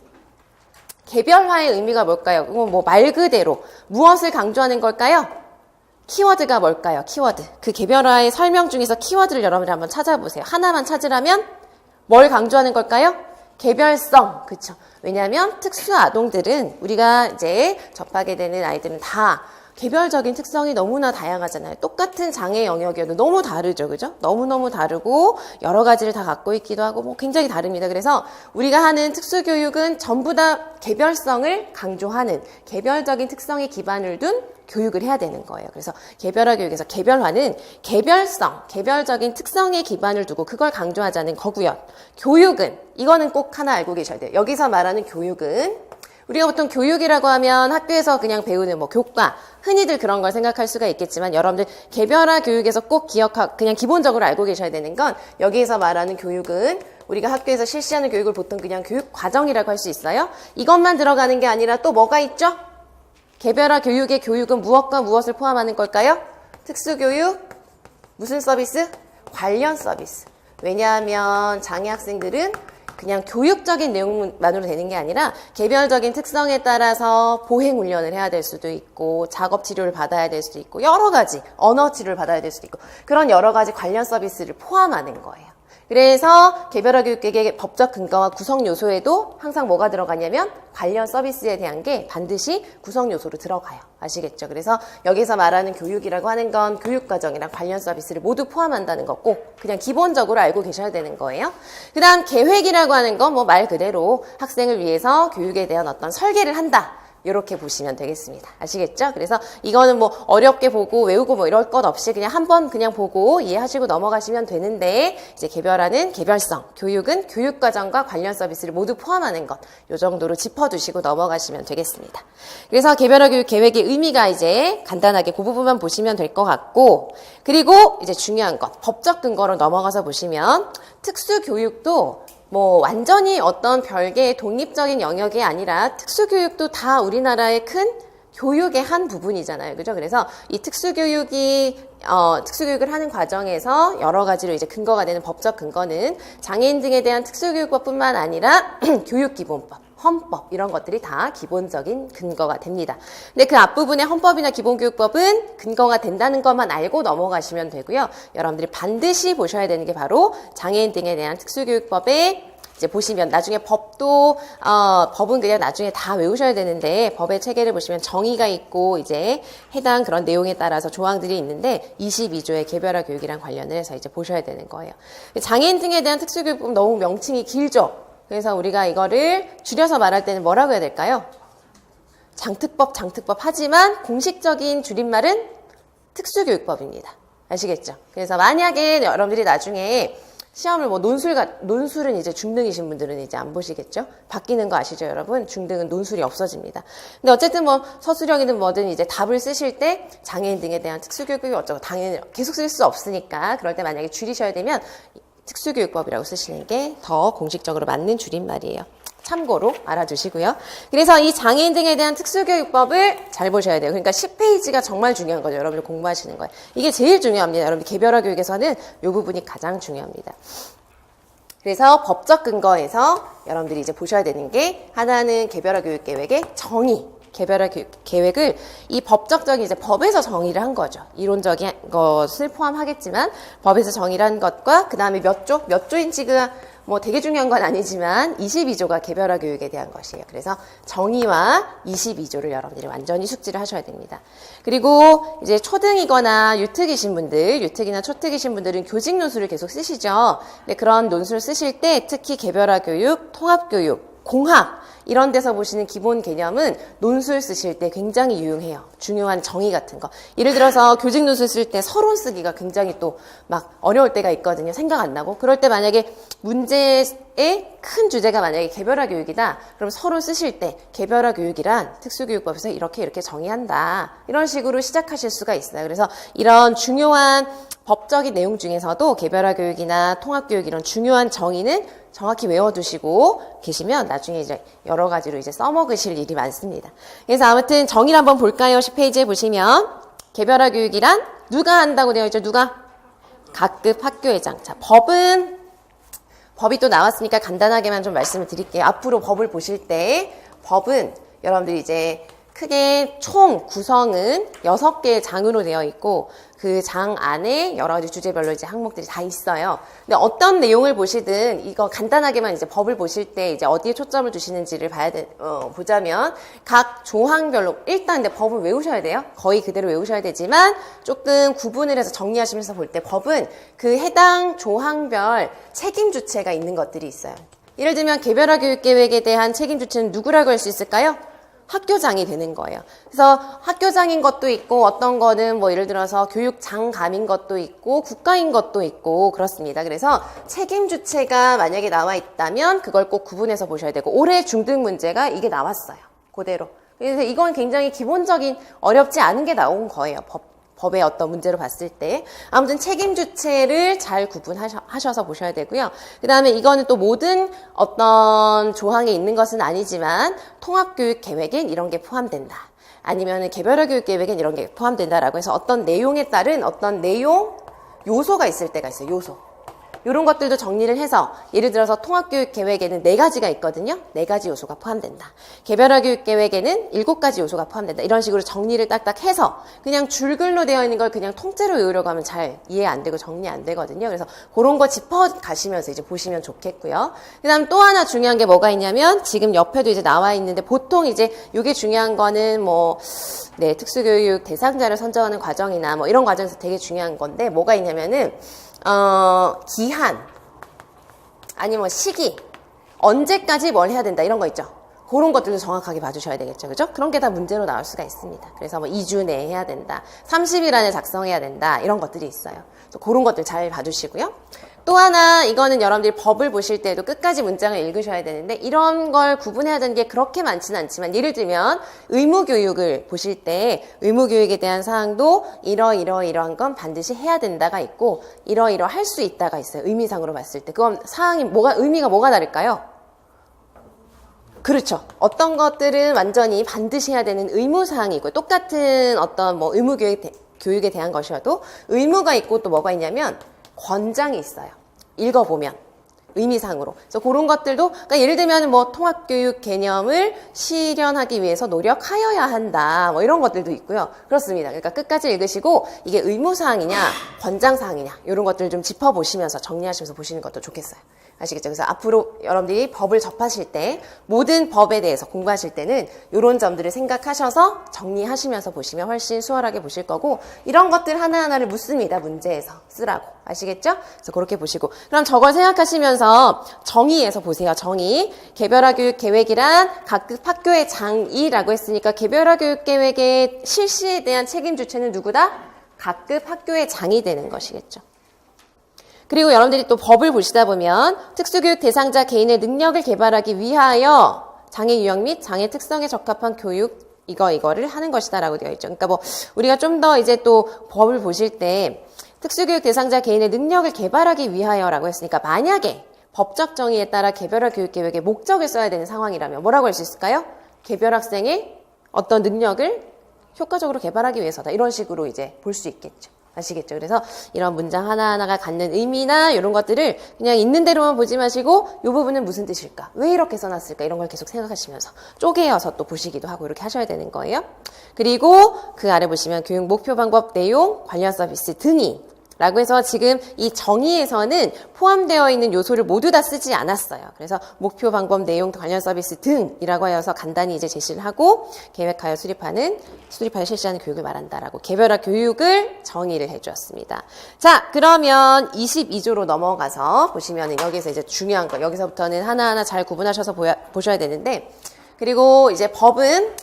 개별화의 의미가 뭘까요? 이건 뭐 말 그대로 무엇을 강조하는 걸까요? 키워드가 뭘까요? 키워드. 그 개별화의 설명 중에서 키워드를 여러분들 한번 찾아보세요. 하나만 찾으라면 뭘 강조하는 걸까요? 개별성. 그렇죠. 왜냐하면 특수 아동들은 우리가 이제 접하게 되는 아이들은 다 개별적인 특성이 너무나 다양하잖아요. 똑같은 장애 영역이어도 너무 다르죠. 그죠? 너무너무 다르고 여러 가지를 다 갖고 있기도 하고 뭐 굉장히 다릅니다. 그래서 우리가 하는 특수교육은 전부 다 개별성을 강조하는 개별적인 특성에 기반을 둔 교육을 해야 되는 거예요. 그래서 개별화 교육에서 개별화는 개별성, 개별적인 특성에 기반을 두고 그걸 강조하자는 거고요. 교육은 이거는 꼭 하나 알고 계셔야 돼요. 여기서 말하는 교육은 우리가 보통 교육이라고 하면 학교에서 그냥 배우는 뭐 교과, 흔히들 그런 걸 생각할 수가 있겠지만 여러분들 개별화 교육에서 꼭 그냥 기본적으로 알고 계셔야 되는 건 여기에서 말하는 교육은 우리가 학교에서 실시하는 교육을 보통 그냥 교육 과정이라고 할 수 있어요. 이것만 들어가는 게 아니라 또 뭐가 있죠? 개별화 교육의 교육은 무엇과 무엇을 포함하는 걸까요? 특수교육, 무슨 서비스? 관련 서비스. 왜냐하면 장애 학생들은 그냥 교육적인 내용만으로 되는 게 아니라 개별적인 특성에 따라서 보행 훈련을 해야 될 수도 있고 작업 치료를 받아야 될 수도 있고 여러 가지 언어 치료를 받아야 될 수도 있고 그런 여러 가지 관련 서비스를 포함하는 거예요. 그래서 개별화 교육계획의 법적 근거와 구성 요소에도 항상 뭐가 들어가냐면 관련 서비스에 대한 게 반드시 구성 요소로 들어가요. 아시겠죠? 그래서 여기서 말하는 교육이라고 하는 건 교육과정이랑 관련 서비스를 모두 포함한다는 거 꼭 그냥 기본적으로 알고 계셔야 되는 거예요. 그 다음 계획이라고 하는 건 뭐 말 그대로 학생을 위해서 교육에 대한 어떤 설계를 한다. 이렇게 보시면 되겠습니다. 아시겠죠? 그래서 이거는 뭐 어렵게 보고 외우고 뭐 이럴 것 없이 그냥 한번 그냥 보고 이해하시고 넘어가시면 되는데 이제 개별화는 개별성, 교육은 교육과정과 관련 서비스를 모두 포함하는 것. 요 정도로 짚어두시고 넘어가시면 되겠습니다. 그래서 개별화 교육 계획의 의미가 이제 간단하게 그 부분만 보시면 될 것 같고 그리고 이제 중요한 것, 법적 근거로 넘어가서 보시면 특수교육도 뭐 완전히 어떤 별개의 독립적인 영역이 아니라 특수교육도 다 우리나라의 큰 교육의 한 부분이잖아요. 그죠? 그래서 이 특수교육을 하는 과정에서 여러 가지로 이제 근거가 되는 법적 근거는 장애인 등에 대한 특수교육법뿐만 아니라 교육기본법, 헌법 이런 것들이 다 기본적인 근거가 됩니다. 근데 그 앞부분의 헌법이나 기본교육법은 근거가 된다는 것만 알고 넘어가시면 되고요. 여러분들이 반드시 보셔야 되는 게 바로 장애인 등에 대한 특수교육법에 이제 보시면 나중에 법은 그냥 나중에 다 외우셔야 되는데 법의 체계를 보시면 정의가 있고 이제 해당 그런 내용에 따라서 조항들이 있는데 22조의 개별화 교육이랑 관련을 해서 이제 보셔야 되는 거예요. 장애인 등에 대한 특수교육법은 너무 명칭이 길죠. 그래서 우리가 이거를 줄여서 말할 때는 뭐라고 해야 될까요? 장특법 하지만 공식적인 줄임말은 특수교육법입니다. 아시겠죠? 그래서 만약에 여러분들이 나중에 시험을 뭐 논술은 이제 중등이신 분들은 이제 안 보시겠죠? 바뀌는 거 아시죠, 여러분? 중등은 논술이 없어집니다. 근데 어쨌든 뭐 서술형이든 뭐든 이제 답을 쓰실 때 장애인 등에 대한 특수교육이 어쩌고 당연히 계속 쓸 수 없으니까 그럴 때 만약에 줄이셔야 되면 특수교육법이라고 쓰시는 게 더 공식적으로 맞는 줄임말이에요. 참고로 알아두시고요. 그래서 이 장애인 등에 대한 특수교육법을 잘 보셔야 돼요. 그러니까 10페이지가 정말 중요한 거죠. 여러분들 공부하시는 거예요. 이게 제일 중요합니다. 여러분들 개별화 교육에서는 이 부분이 가장 중요합니다. 그래서 법적 근거에서 여러분들이 이제 보셔야 되는 게 하나는 개별화 교육 계획의 정의. 개별화 교육 계획을 이 법적인 이제 법에서 정의를 한 거죠. 이론적인 것을 포함하겠지만 법에서 정의를 한 것과 그 다음에 몇 조인지가 뭐 되게 중요한 건 아니지만 22조가 개별화 교육에 대한 것이에요. 그래서 정의와 22조를 여러분들이 완전히 숙지를 하셔야 됩니다. 그리고 이제 초등이거나 유특이신 분들, 유특이나 초특이신 분들은 교직 논술을 계속 쓰시죠. 근데 그런 논술 쓰실 때 특히 개별화 교육, 통합교육, 공학 이런 데서 보시는 기본 개념은 논술 쓰실 때 굉장히 유용해요. 중요한 정의 같은 거. 예를 들어서 교직 논술 쓸 때 서론 쓰기가 굉장히 또 막 어려울 때가 있거든요. 생각 안 나고. 그럴 때 만약에 문제의 큰 주제가 만약에 개별화 교육이다. 그럼 서론 쓰실 때 개별화 교육이란 특수교육법에서 이렇게 정의한다. 이런 식으로 시작하실 수가 있어요. 그래서 이런 중요한 법적인 내용 중에서도 개별화 교육이나 통합교육 이런 중요한 정의는 정확히 외워두시고 계시면 나중에 이제 여러 가지로 이제 써먹으실 일이 많습니다. 그래서 아무튼 정의를 한번 볼까요? 10페이지에 보시면 개별화 교육이란 누가 한다고 되어 있죠? 누가? 각급 학교회장. 자, 법이 또 나왔으니까 간단하게만 좀 말씀을 드릴게요. 앞으로 법을 보실 때 법은 여러분들이 이제 크게 총 구성은 6개의 장으로 되어 있고 그 장 안에 여러 가지 주제별로 이제 항목들이 다 있어요. 근데 어떤 내용을 보시든 이거 간단하게만 이제 법을 보실 때 이제 어디에 초점을 두시는지를 보자면 각 조항별로 일단 근데 법을 외우셔야 돼요. 거의 그대로 외우셔야 되지만 조금 구분을 해서 정리하시면서 볼 때 법은 그 해당 조항별 책임 주체가 있는 것들이 있어요. 예를 들면 개별화 교육 계획에 대한 책임 주체는 누구라고 할 수 있을까요? 학교장이 되는 거예요. 그래서 학교장인 것도 있고 어떤 거는 뭐 예를 들어서 교육장감인 것도 있고 국가인 것도 있고 그렇습니다. 그래서 책임 주체가 만약에 나와 있다면 그걸 꼭 구분해서 보셔야 되고 올해 중등 문제가 이게 나왔어요. 그대로. 그래서 이건 굉장히 기본적인 어렵지 않은 게 나온 거예요. 법의 어떤 문제로 봤을 때. 아무튼 책임 주체를 잘 구분하셔서 보셔야 되고요. 그 다음에 이거는 또 모든 어떤 조항에 있는 것은 아니지만 통합교육 계획엔 이런 게 포함된다. 아니면 개별화 교육 계획엔 이런 게 포함된다라고 해서 어떤 내용에 따른 어떤 내용 요소가 있을 때가 있어요. 요소. 이런 것들도 정리를 해서 예를 들어서 통합교육 계획에는 4가지가 있거든요. 4가지 요소가 포함된다. 개별화 교육 계획에는 7가지 요소가 포함된다. 이런 식으로 정리를 딱딱 해서 그냥 줄글로 되어 있는 걸 그냥 통째로 외우려고 하면 잘 이해 안 되고 정리 안 되거든요. 그래서 그런 거 짚어 가시면서 이제 보시면 좋겠고요. 그 다음 또 하나 중요한 게 뭐가 있냐면 지금 옆에도 이제 나와 있는데 보통 이제 이게 중요한 거는 뭐 특수교육 대상자를 선정하는 과정이나 뭐 이런 과정에서 되게 중요한 건데 뭐가 있냐면은 기한, 아니면 시기, 언제까지 뭘 해야 된다, 이런 거 있죠. 그런 것들도 정확하게 봐주셔야 되겠죠. 그죠? 그런 게 다 문제로 나올 수가 있습니다. 그래서 뭐 2주 내에 해야 된다, 30일 안에 작성해야 된다, 이런 것들이 있어요. 그래서 그런 것들 잘 봐주시고요. 또 하나, 이거는 여러분들이 법을 보실 때도 끝까지 문장을 읽으셔야 되는데 이런 걸 구분해야 되는 게 그렇게 많지는 않지만 예를 들면 의무교육을 보실 때 의무교육에 대한 사항도 이러한 건 반드시 해야 된다가 있고 할 수 있다가 있어요. 의미상으로 봤을 때. 그건 사항이 의미가 뭐가 다를까요? 그렇죠. 어떤 것들은 완전히 반드시 해야 되는 의무사항이 있고 똑같은 어떤 뭐 의무교육에 대한 것이어도 의무가 있고 또 뭐가 있냐면 권장이 있어요. 읽어보면 의미상으로. 그래서 그런 것들도 그러니까 예를 들면 뭐 통합교육 개념을 실현하기 위해서 노력하여야 한다. 뭐 이런 것들도 있고요. 그렇습니다. 그러니까 끝까지 읽으시고 이게 의무사항이냐 권장사항이냐 이런 것들 좀 짚어보시면서 정리하시면서 보시는 것도 좋겠어요. 아시겠죠? 그래서 앞으로 여러분들이 법을 접하실 때 모든 법에 대해서 공부하실 때는 이런 점들을 생각하셔서 정리하시면서 보시면 훨씬 수월하게 보실 거고 이런 것들 하나하나를 묻습니다. 문제에서 쓰라고. 아시겠죠? 그래서 그렇게 보시고 그럼 저걸 생각하시면서 정의에서 보세요. 정의. 개별화 교육 계획이란 각급 학교의 장이라고 했으니까 개별화 교육 계획의 실시에 대한 책임 주체는 누구다? 각급 학교의 장이 되는 것이겠죠. 그리고 여러분들이 또 법을 보시다 보면 특수교육 대상자 개인의 능력을 개발하기 위하여 장애 유형 및 장애 특성에 적합한 교육 이거를 하는 것이다라고 되어 있죠. 그러니까 뭐 우리가 좀 더 이제 또 법을 보실 때 특수교육 대상자 개인의 능력을 개발하기 위하여라고 했으니까 만약에 법적 정의에 따라 개별화 교육 계획의 목적을 써야 되는 상황이라면 뭐라고 할 수 있을까요? 개별 학생의 어떤 능력을 효과적으로 개발하기 위해서다. 이런 식으로 이제 볼 수 있겠죠. 아시겠죠? 그래서 이런 문장 하나하나가 갖는 의미나 이런 것들을 그냥 있는 대로만 보지 마시고 이 부분은 무슨 뜻일까? 왜 이렇게 써놨을까? 이런 걸 계속 생각하시면서 쪼개어서 또 보시기도 하고 이렇게 하셔야 되는 거예요. 그리고 그 아래 보시면 교육 목표 방법 내용 관련 서비스 등이 라고 해서 지금 이 정의에서는 포함되어 있는 요소를 모두 다 쓰지 않았어요. 그래서 목표, 방법, 내용, 관련 서비스 등이라고 하여서 간단히 이제 제시를 하고 계획하여 수립하여 실시하는 교육을 말한다라고 개별화 교육을 정의를 해주었습니다. 자, 그러면 22조로 넘어가서 보시면 여기서 이제 중요한 거 여기서부터는 하나하나 잘 구분하셔서 보셔야 되는데 그리고 이제 법은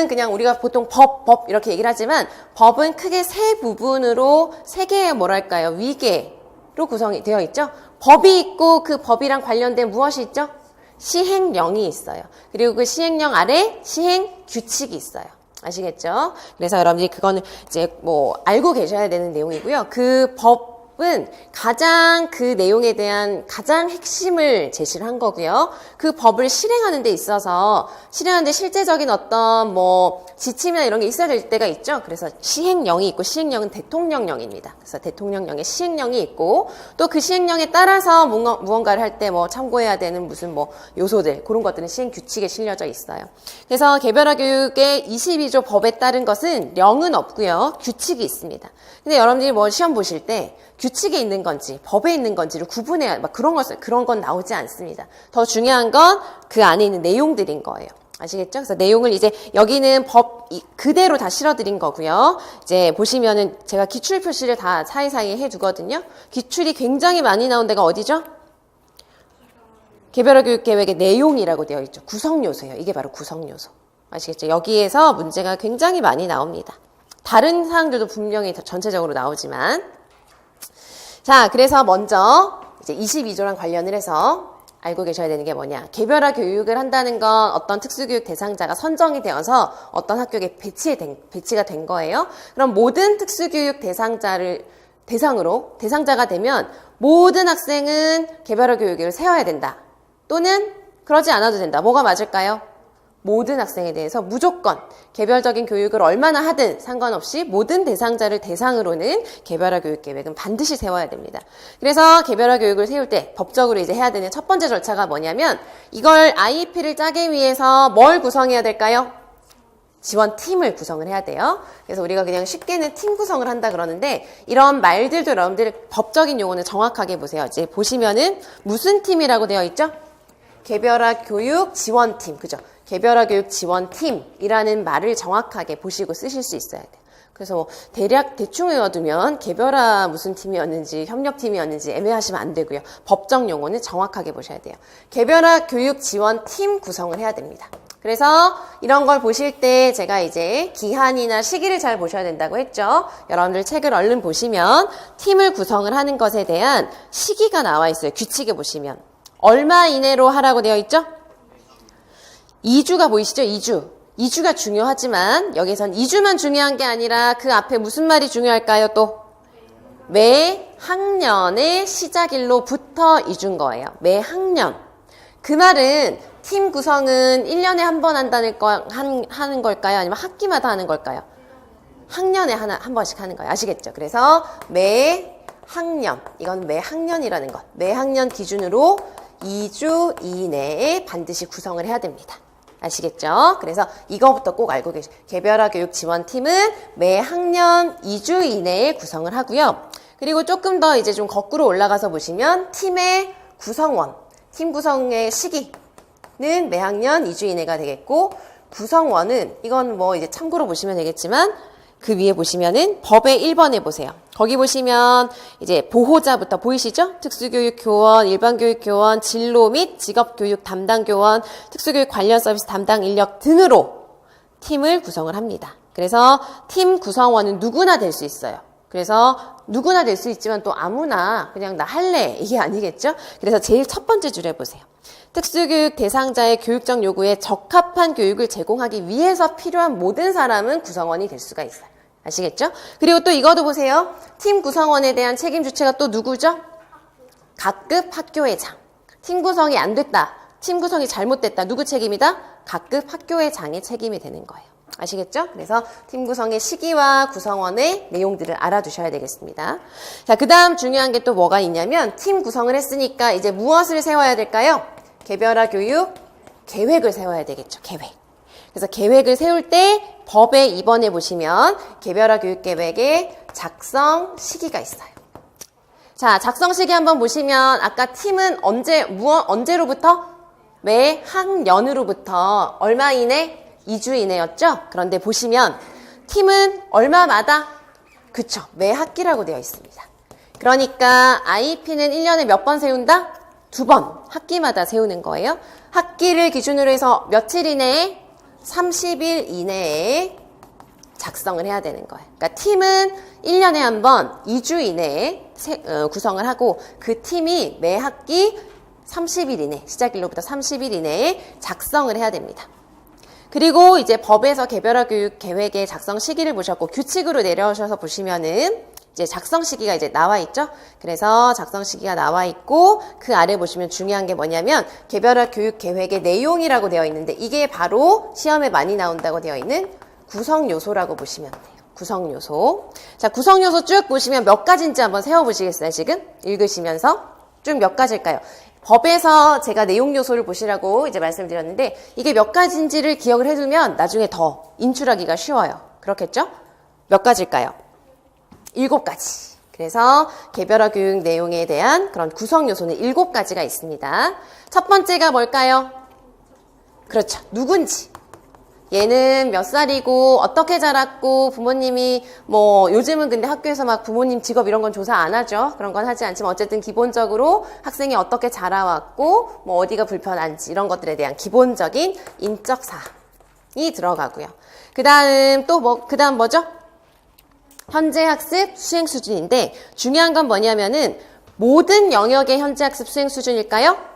그냥 우리가 보통 법 이렇게 얘기를 하지만 법은 크게 세 부분으로 세 개의 뭐랄까요? 위계로 구성이 되어 있죠. 법이 있고 그 법이랑 관련된 무엇이 있죠? 시행령이 있어요. 그리고 그 시행령 아래 시행 규칙이 있어요. 아시겠죠? 그래서 여러분들이 그거는 이제 뭐 알고 계셔야 되는 내용이고요. 그 법 법은 가장 그 내용에 대한 가장 핵심을 제시를 한 거고요. 그 법을 실행하는 데 있어서 실행하는 데 실제적인 어떤 뭐 지침이나 이런 게 있어야 될 때가 있죠. 그래서 시행령이 있고 시행령은 대통령령입니다. 그래서 대통령령에 시행령이 있고 또 그 시행령에 따라서 무언가를 할 때 뭐 참고해야 되는 무슨 뭐 요소들 그런 것들은 시행 규칙에 실려져 있어요. 그래서 개별화 교육의 22조 법에 따른 것은 령은 없고요. 규칙이 있습니다. 근데 여러분들이 뭐 시험 보실 때 규칙에 있는 건지 법에 있는 건지를 구분해야 막 그런 건 나오지 않습니다. 더 중요한 건 그 안에 있는 내용들인 거예요. 아시겠죠? 그래서 내용을 이제 여기는 법 그대로 다 실어드린 거고요. 이제 보시면은 제가 기출 표시를 다 사이사이에 해두거든요. 기출이 굉장히 많이 나온 데가 어디죠? 개별화 교육 계획의 내용이라고 되어 있죠. 구성 요소예요. 이게 바로 구성 요소. 아시겠죠? 여기에서 문제가 굉장히 많이 나옵니다. 다른 사항들도 분명히 전체적으로 나오지만 자, 그래서 먼저 이제 22조랑 관련을 해서 알고 계셔야 되는 게 뭐냐. 개별화 교육을 한다는 건 어떤 특수교육 대상자가 선정이 되어서 어떤 학교에 배치가 된 거예요. 그럼 모든 특수교육 대상자를 대상자가 되면 모든 학생은 개별화 교육을 세워야 된다. 또는 그러지 않아도 된다. 뭐가 맞을까요? 모든 학생에 대해서 무조건 개별적인 교육을 얼마나 하든 상관없이 모든 대상자를 대상으로는 개별화 교육 계획은 반드시 세워야 됩니다. 그래서 개별화 교육을 세울 때 법적으로 이제 해야 되는 첫 번째 절차가 뭐냐면 이걸 IEP를 짜기 위해서 뭘 구성해야 될까요? 지원팀을 구성을 해야 돼요. 그래서 우리가 그냥 쉽게는 팀 구성을 한다 그러는데 이런 말들도 여러분들 법적인 용어는 정확하게 보세요. 이제 보시면은 무슨 팀이라고 되어 있죠? 개별화 교육 지원팀. 그죠? 개별화 교육 지원팀이라는 말을 정확하게 보시고 쓰실 수 있어야 돼요. 그래서 뭐 대충 외워두면 개별화 무슨 팀이었는지 협력팀이었는지 애매하시면 안 되고요. 법적 용어는 정확하게 보셔야 돼요. 개별화 교육 지원팀 구성을 해야 됩니다. 그래서 이런 걸 보실 때 제가 이제 기한이나 시기를 잘 보셔야 된다고 했죠. 여러분들 책을 얼른 보시면 팀을 구성을 하는 것에 대한 시기가 나와 있어요. 규칙에 보시면. 얼마 이내로 하라고 되어 있죠? 2주가 보이시죠? 2주. 2주가 중요하지만 여기선 2주만 중요한 게 아니라 그 앞에 무슨 말이 중요할까요? 또 매 학년의 시작일로부터 2주인 거예요. 매 학년. 그 말은 팀 구성은 1년에 한 번 하는 걸까요? 아니면 학기마다 하는 걸까요? 학년에 한 번씩 하는 거예요. 아시겠죠? 그래서 매 학년. 이건 매 학년이라는 것. 매 학년 기준으로 2주 이내에 반드시 구성을 해야 됩니다. 아시겠죠? 그래서 이거부터 꼭 알고 계세요. 개별화 교육 지원팀은 매 학년 2주 이내에 구성을 하고요. 그리고 조금 더 이제 좀 거꾸로 올라가서 보시면 팀의 구성원, 팀 구성의 시기는 매 학년 2주 이내가 되겠고 구성원은 이건 뭐 이제 참고로 보시면 되겠지만 그 위에 보시면은 법의 1번에 보세요. 거기 보시면 이제 보호자부터 보이시죠? 특수교육 교원, 일반교육 교원, 진로 및 직업교육 담당 교원, 특수교육 관련 서비스 담당 인력 등으로 팀을 구성을 합니다. 그래서 팀 구성원은 누구나 될 수 있어요. 그래서 누구나 될 수 있지만 또 아무나 그냥 나 할래 이게 아니겠죠? 그래서 제일 첫 번째 줄 해보세요. 특수교육 대상자의 교육적 요구에 적합한 교육을 제공하기 위해서 필요한 모든 사람은 구성원이 될 수가 있어요. 아시겠죠? 그리고 또 이거도 보세요. 팀 구성원에 대한 책임 주체가 또 누구죠? 각급 학교회장. 팀 구성이 안 됐다. 팀 구성이 잘못됐다. 누구 책임이다? 각급 학교회장의 책임이 되는 거예요. 아시겠죠? 그래서 팀 구성의 시기와 구성원의 내용들을 알아두셔야 되겠습니다. 자, 그 다음 중요한 게 또 뭐가 있냐면 팀 구성을 했으니까 이제 무엇을 세워야 될까요? 개별화 교육 계획을 세워야 되겠죠. 계획. 그래서 계획을 세울 때 법의 2번에 보시면 개별화 교육 계획의 작성 시기가 있어요. 자, 작성 시기 한번 보시면 아까 팀은 언제로부터? 매 학년으로부터 얼마 이내? 2주 이내였죠? 그런데 보시면 팀은 얼마마다? 그쵸. 매 학기라고 되어 있습니다. 그러니까 IEP는 1년에 몇 번 세운다? 2번. 학기마다 세우는 거예요. 학기를 기준으로 해서 며칠 이내에? 30일 이내에 작성을 해야 되는 거예요. 그러니까 팀은 1년에 한 번 2주 이내에 구성을 하고 그 팀이 매 학기 30일 이내, 시작일로부터 30일 이내에 작성을 해야 됩니다. 그리고 이제 법에서 개별화 교육 계획의 작성 시기를 보셨고 규칙으로 내려오셔서 보시면은 이제 작성 시기가 이제 나와 있죠. 그래서 작성 시기가 나와 있고 그 아래 보시면 중요한 게 뭐냐면 개별화 교육 계획의 내용이라고 되어 있는데 이게 바로 시험에 많이 나온다고 되어 있는 구성 요소라고 보시면 돼요. 구성 요소. 자, 구성 요소 쭉 보시면 몇 가지인지 한번 세워 보시겠어요? 지금 읽으시면서 쭉 몇 가지일까요? 법에서 제가 내용 요소를 보시라고 이제 말씀드렸는데 이게 몇 가지인지를 기억을 해두면 나중에 더 인출하기가 쉬워요. 그렇겠죠? 몇 가지일까요? 7가지. 그래서 개별화 교육 내용에 대한 그런 구성 요소는 7가지가 있습니다. 첫 번째가 뭘까요? 그렇죠. 누군지. 얘는 몇 살이고 어떻게 자랐고 부모님이 뭐 요즘은 근데 학교에서 막 부모님 직업 이런 건 조사 안 하죠. 그런 건 하지 않지만 어쨌든 기본적으로 학생이 어떻게 자라왔고 뭐 어디가 불편한지 이런 것들에 대한 기본적인 인적 사항이 들어가고요. 그다음 그다음 뭐죠? 현재 학습 수행 수준인데 중요한 건 뭐냐면은 모든 영역의 현재 학습 수행 수준일까요?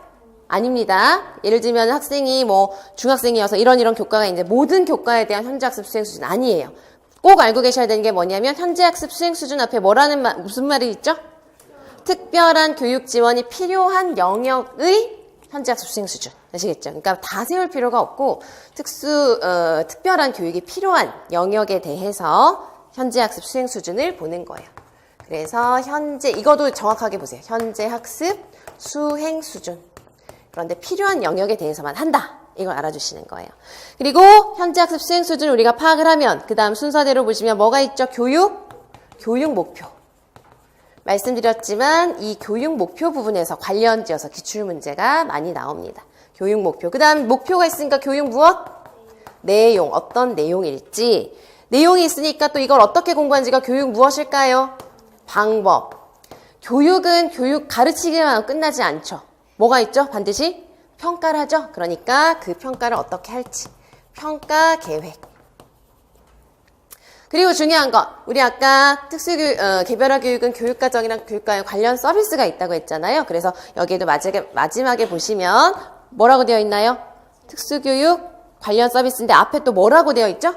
아닙니다. 예를 들면 학생이 뭐 중학생이어서 이런 교과가 이제 모든 교과에 대한 현재 학습 수행 수준 아니에요. 꼭 알고 계셔야 되는 게 뭐냐면 현재 학습 수행 수준 앞에 무슨 말이 있죠? 특별한 교육 지원이 필요한 영역의 현재 학습 수행 수준. 아시겠죠? 그러니까 다 세울 필요가 없고 특별한 교육이 필요한 영역에 대해서 현재 학습 수행 수준을 보는 거예요. 그래서 이것도 정확하게 보세요. 현재 학습 수행 수준. 그런데 필요한 영역에 대해서만 한다. 이걸 알아주시는 거예요. 그리고 현재 학습 수행 수준을 우리가 파악을 하면 그 다음 순서대로 보시면 뭐가 있죠? 교육 목표. 말씀드렸지만 이 교육 목표 부분에서 관련지어서 기출문제가 많이 나옵니다. 교육 목표. 그 다음 목표가 있으니까 교육 무엇? 내용. 어떤 내용일지. 내용이 있으니까 또 이걸 어떻게 공부하는지가 교육 무엇일까요? 방법. 교육은 교육 가르치기만 하면 끝나지 않죠. 뭐가 있죠? 반드시 평가를 하죠. 그러니까 그 평가를 어떻게 할지. 평가 계획. 그리고 중요한 거. 우리 아까 개별화 교육은 교육과정이랑 교육과의 관련 서비스가 있다고 했잖아요. 그래서 여기에도 마지막에 보시면 뭐라고 되어 있나요? 특수교육 관련 서비스인데 앞에 또 뭐라고 되어 있죠?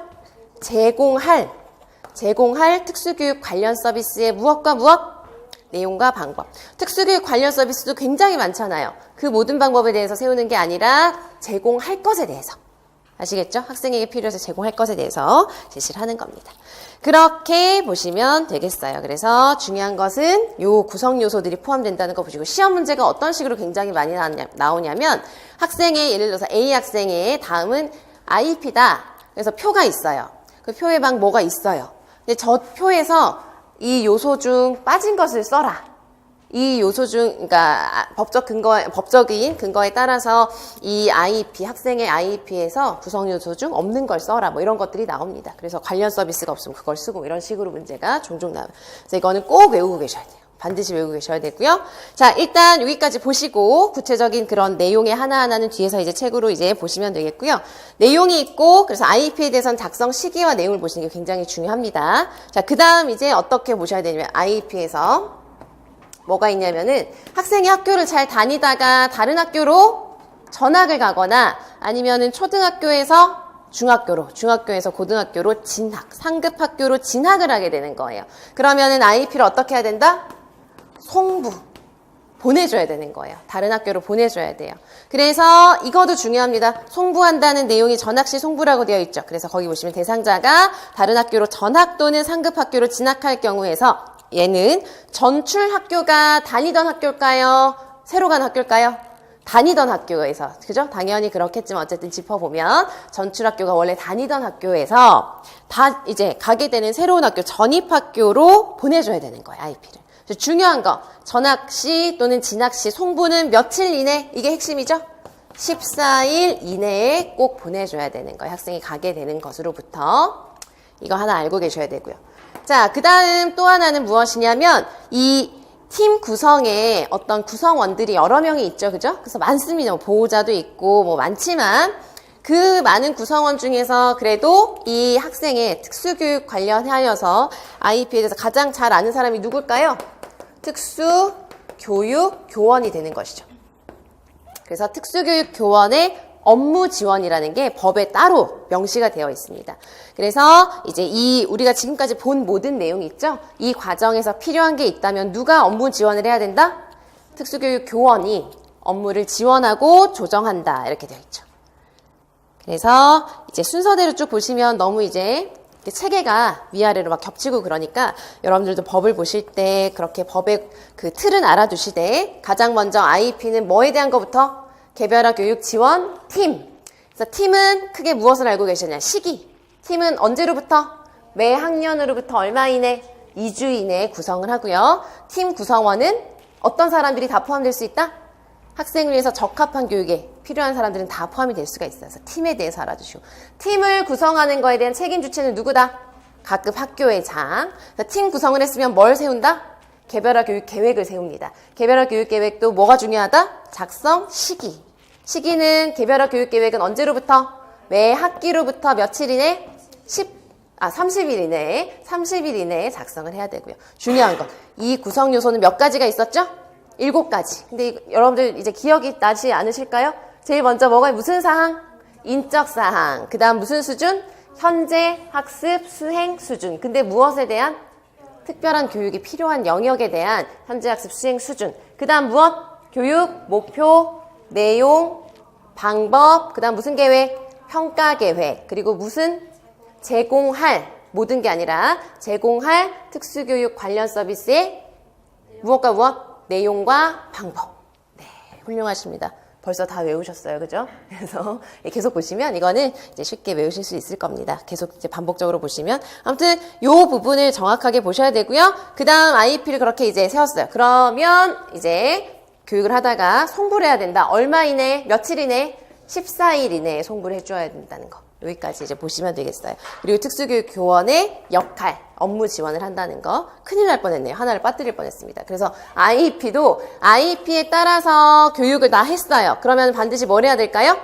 제공할 특수교육 관련 서비스의 무엇과 무엇? 내용과 방법. 특수교육 관련 서비스도 굉장히 많잖아요. 그 모든 방법에 대해서 세우는 게 아니라 제공할 것에 대해서. 아시겠죠? 학생에게 필요해서 제공할 것에 대해서 제시를 하는 겁니다. 그렇게 보시면 되겠어요. 그래서 중요한 것은 요 구성 요소들이 포함된다는 거 보시고 시험 문제가 어떤 식으로 굉장히 많이 나오냐면 학생의 예를 들어서 A 학생의 다음은 IEP다. 그래서 표가 있어요. 그 표에 막 뭐가 있어요. 근데 저 표에서 이 요소 중 빠진 것을 써라. 이 요소 중, 그러니까 법적인 근거에 따라서 이 IEP, 학생의 IEP에서 구성 요소 중 없는 걸 써라. 뭐 이런 것들이 나옵니다. 그래서 관련 서비스가 없으면 그걸 쓰고 이런 식으로 문제가 종종 나와요. 그래서 이거는 꼭 외우고 계셔야 돼요. 반드시 외우고 계셔야 되고요. 자, 일단 여기까지 보시고 구체적인 그런 내용의 하나하나는 뒤에서 이제 책으로 이제 보시면 되겠고요. 내용이 있고 그래서 IEP에 대해서는 작성 시기와 내용을 보시는 게 굉장히 중요합니다. 자, 그다음 이제 어떻게 보셔야 되냐면 IEP에서 뭐가 있냐면은 학생이 학교를 잘 다니다가 다른 학교로 전학을 가거나 아니면은 초등학교에서 중학교에서 고등학교로 상급 학교로 진학을 하게 되는 거예요. 그러면은 IEP를 어떻게 해야 된다? 송부. 보내줘야 되는 거예요. 다른 학교로 보내줘야 돼요. 그래서 이것도 중요합니다. 송부한다는 내용이 전학 시 송부라고 되어 있죠. 그래서 거기 보시면 대상자가 다른 학교로 전학 또는 상급 학교로 진학할 경우에서 얘는 전출 학교가 다니던 학교일까요? 새로 간 학교일까요? 다니던 학교에서, 그죠? 당연히 그렇겠지만 어쨌든 짚어보면 전출 학교가 원래 다니던 학교에서 다 이제 가게 되는 새로운 학교, 전입 학교로 보내줘야 되는 거예요, IEP를. 중요한 거, 전학 시 또는 진학 시 송부는 며칠 이내? 이게 핵심이죠? 14일 이내에 꼭 보내줘야 되는 거예요. 학생이 가게 되는 것으로부터. 이거 하나 알고 계셔야 되고요. 자, 그 다음 또 하나는 무엇이냐면 이 팀 구성에 어떤 구성원들이 여러 명이 있죠. 그죠? 그래서 많습니다. 보호자도 있고 뭐 많지만 그 많은 구성원 중에서 그래도 이 학생의 특수교육 관련하여서 IEP에 대해서 가장 잘 아는 사람이 누굴까요? 특수교육 교원이 되는 것이죠. 그래서 특수교육 교원의 업무 지원이라는 게 법에 따로 명시가 되어 있습니다. 그래서 이제 우리가 지금까지 본 모든 내용이 있죠? 이 과정에서 필요한 게 있다면 누가 업무 지원을 해야 된다? 특수교육 교원이 업무를 지원하고 조정한다. 이렇게 되어 있죠. 그래서 이제 순서대로 쭉 보시면 너무 이제 체계가 위아래로 막 겹치고 그러니까 여러분들도 법을 보실 때 그렇게 법의 그 틀은 알아두시되 가장 먼저 IEP는 뭐에 대한 것부터? 개별화 교육 지원 팀. 그래서 팀은 크게 무엇을 알고 계시냐? 시기. 팀은 언제로부터? 매 학년으로부터 얼마 이내? 2주 이내에 구성을 하고요. 팀 구성원은 어떤 사람들이 다 포함될 수 있다? 학생을 위해서 적합한 교육에 필요한 사람들은 다 포함이 될 수가 있어요. 그래서 팀에 대해서 알아두시고. 팀을 구성하는 거에 대한 책임 주체는 누구다? 각급 학교의 장. 팀 구성을 했으면 뭘 세운다? 개별화 교육 계획을 세웁니다. 개별화 교육 계획도 뭐가 중요하다? 작성 시기. 시기는 개별화 교육 계획은 언제로부터? 매 학기로부터 며칠 이내? 30일 이내에 작성을 해야 되고요. 중요한 건 이 구성 요소는 몇 가지가 있었죠? 7가지. 근데 여러분들 이제 기억이 나지 않으실까요? 제일 먼저 무슨 사항? 인적 사항. 그 다음 무슨 수준? 현재 학습 수행 수준. 근데 무엇에 대한? 특별한 교육이 필요한 영역에 대한 현재 학습 수행 수준. 그 다음 무엇? 교육, 목표, 내용, 방법. 그 다음 무슨 계획? 평가 계획. 그리고 무슨? 제공할. 모든 게 아니라 제공할 특수교육 관련 서비스의 무엇과 무엇? 내용과 방법. 네, 훌륭하십니다. 벌써 다 외우셨어요. 그죠? 그래서 계속 보시면 이거는 이제 쉽게 외우실 수 있을 겁니다. 계속 이제 반복적으로 보시면. 아무튼 요 부분을 정확하게 보셔야 되고요. 그 다음 IEP를 그렇게 이제 세웠어요. 그러면 이제 교육을 하다가 송부를 해야 된다. 얼마 이내? 며칠 이내? 14일 이내에 송부를 해줘야 된다는 거. 여기까지 이제 보시면 되겠어요. 그리고 특수교육 교원의 역할, 업무 지원을 한다는 거. 큰일 날 뻔했네요. 하나를 빠뜨릴 뻔했습니다. 그래서 IEP도 IEP에 따라서 교육을 다 했어요. 그러면 반드시 뭘 해야 될까요?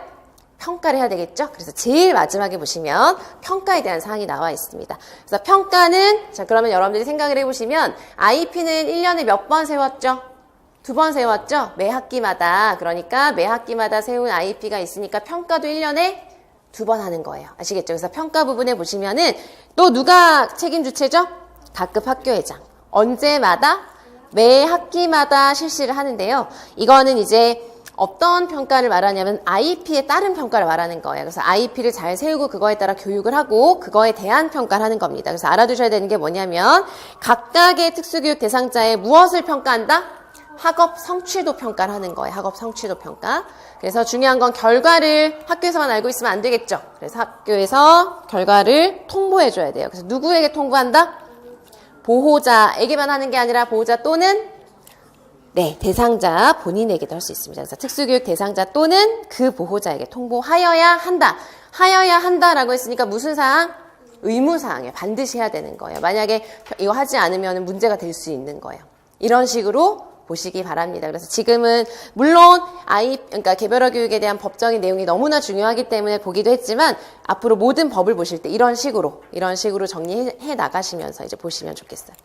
평가를 해야 되겠죠? 그래서 제일 마지막에 보시면 평가에 대한 사항이 나와 있습니다. 그래서 평가는, 자, 그러면 여러분들이 생각을 해보시면 IEP는 1년에 몇 번 세웠죠? 2번 세웠죠? 매 학기마다. 그러니까 매 학기마다 세운 IEP가 있으니까 평가도 1년에 2번 하는 거예요. 아시겠죠? 그래서 평가 부분에 보시면은 또 누가 책임 주체죠? 각급 학교회장. 언제마다? 매 학기마다 실시를 하는데요. 이거는 이제 어떤 평가를 말하냐면 IEP에 따른 평가를 말하는 거예요. 그래서 IEP를 잘 세우고 그거에 따라 교육을 하고 그거에 대한 평가를 하는 겁니다. 그래서 알아두셔야 되는 게 뭐냐면 각각의 특수교육 대상자의 무엇을 평가한다? 학업 성취도 평가를 하는 거예요. 학업 성취도 평가. 그래서 중요한 건 결과를 학교에서만 알고 있으면 안 되겠죠. 그래서 학교에서 결과를 통보해줘야 돼요. 그래서 누구에게 통보한다? 보호자에게만 하는 게 아니라 보호자 또는 대상자 본인에게도 할 수 있습니다. 그래서 특수교육 대상자 또는 그 보호자에게 통보하여야 한다. 하여야 한다라고 했으니까 무슨 사항? 의무사항이에요. 반드시 해야 되는 거예요. 만약에 이거 하지 않으면 문제가 될 수 있는 거예요. 이런 식으로 보시기 바랍니다. 그래서 지금은 물론 그러니까 개별화 교육에 대한 법적인 내용이 너무나 중요하기 때문에 보기도 했지만 앞으로 모든 법을 보실 때 이런 식으로 정리해 나가시면서 이제 보시면 좋겠어요.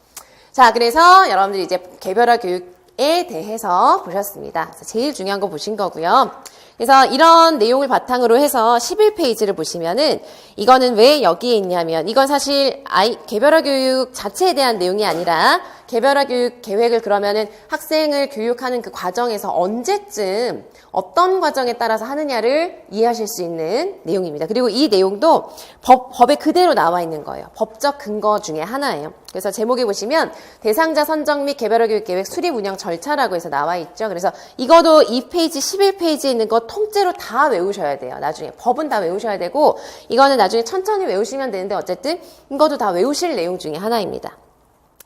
자, 그래서 여러분들이 이제 개별화 교육에 대해서 보셨습니다. 그래서 제일 중요한 거 보신 거고요. 그래서 이런 내용을 바탕으로 해서 11페이지를 보시면은 이거는 왜 여기에 있냐면 이건 사실 개별화 교육 자체에 대한 내용이 아니라 개별화 교육 계획을 그러면은 학생을 교육하는 그 과정에서 언제쯤 어떤 과정에 따라서 하느냐를 이해하실 수 있는 내용입니다. 그리고 이 내용도 법에 그대로 나와 있는 거예요. 법적 근거 중에 하나예요. 그래서 제목에 보시면 대상자 선정 및 개별화 교육 계획 수립 운영 절차라고 해서 나와 있죠. 그래서 이거도 2페이지, 11페이지에 있는 거 통째로 다 외우셔야 돼요. 나중에 법은 다 외우셔야 되고 이거는 나중에 천천히 외우시면 되는데 어쨌든 이것도 다 외우실 내용 중에 하나입니다.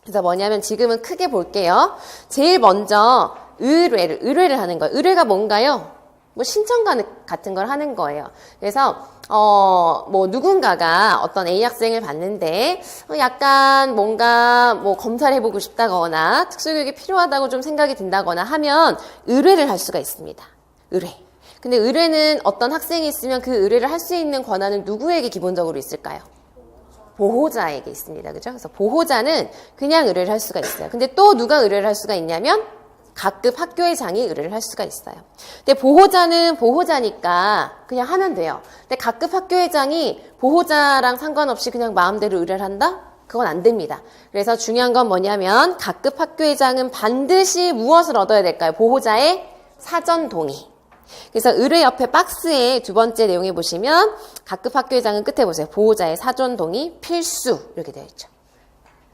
그래서 뭐냐면 지금은 크게 볼게요. 제일 먼저 의뢰를 하는 거예요. 의뢰가 뭔가요? 뭐 신청 같은 걸 하는 거예요. 그래서 뭐 누군가가 어떤 A 학생을 봤는데 약간 뭔가 뭐 검사를 해보고 싶다거나 특수교육이 필요하다고 좀 생각이 든다거나 하면 의뢰를 할 수가 있습니다. 의뢰. 근데 의뢰는 어떤 학생이 있으면 그 의뢰를 할 수 있는 권한은 누구에게 기본적으로 있을까요? 보호자에게 있습니다. 그죠? 그래서 보호자는 그냥 의뢰를 할 수가 있어요. 근데 또 누가 의뢰를 할 수가 있냐면 각급 학교회장이 의뢰를 할 수가 있어요. 근데 보호자는 보호자니까 그냥 하면 돼요. 근데 각급 학교회장이 보호자랑 상관없이 그냥 마음대로 의뢰를 한다? 그건 안 됩니다. 그래서 중요한 건 뭐냐면 각급 학교회장은 반드시 무엇을 얻어야 될까요? 보호자의 사전 동의. 그래서 의뢰 옆에 박스에 두 번째 내용에 보시면 각급 학교회장은 끝에 보세요. 보호자의 사전 동의 필수 이렇게 되어 있죠.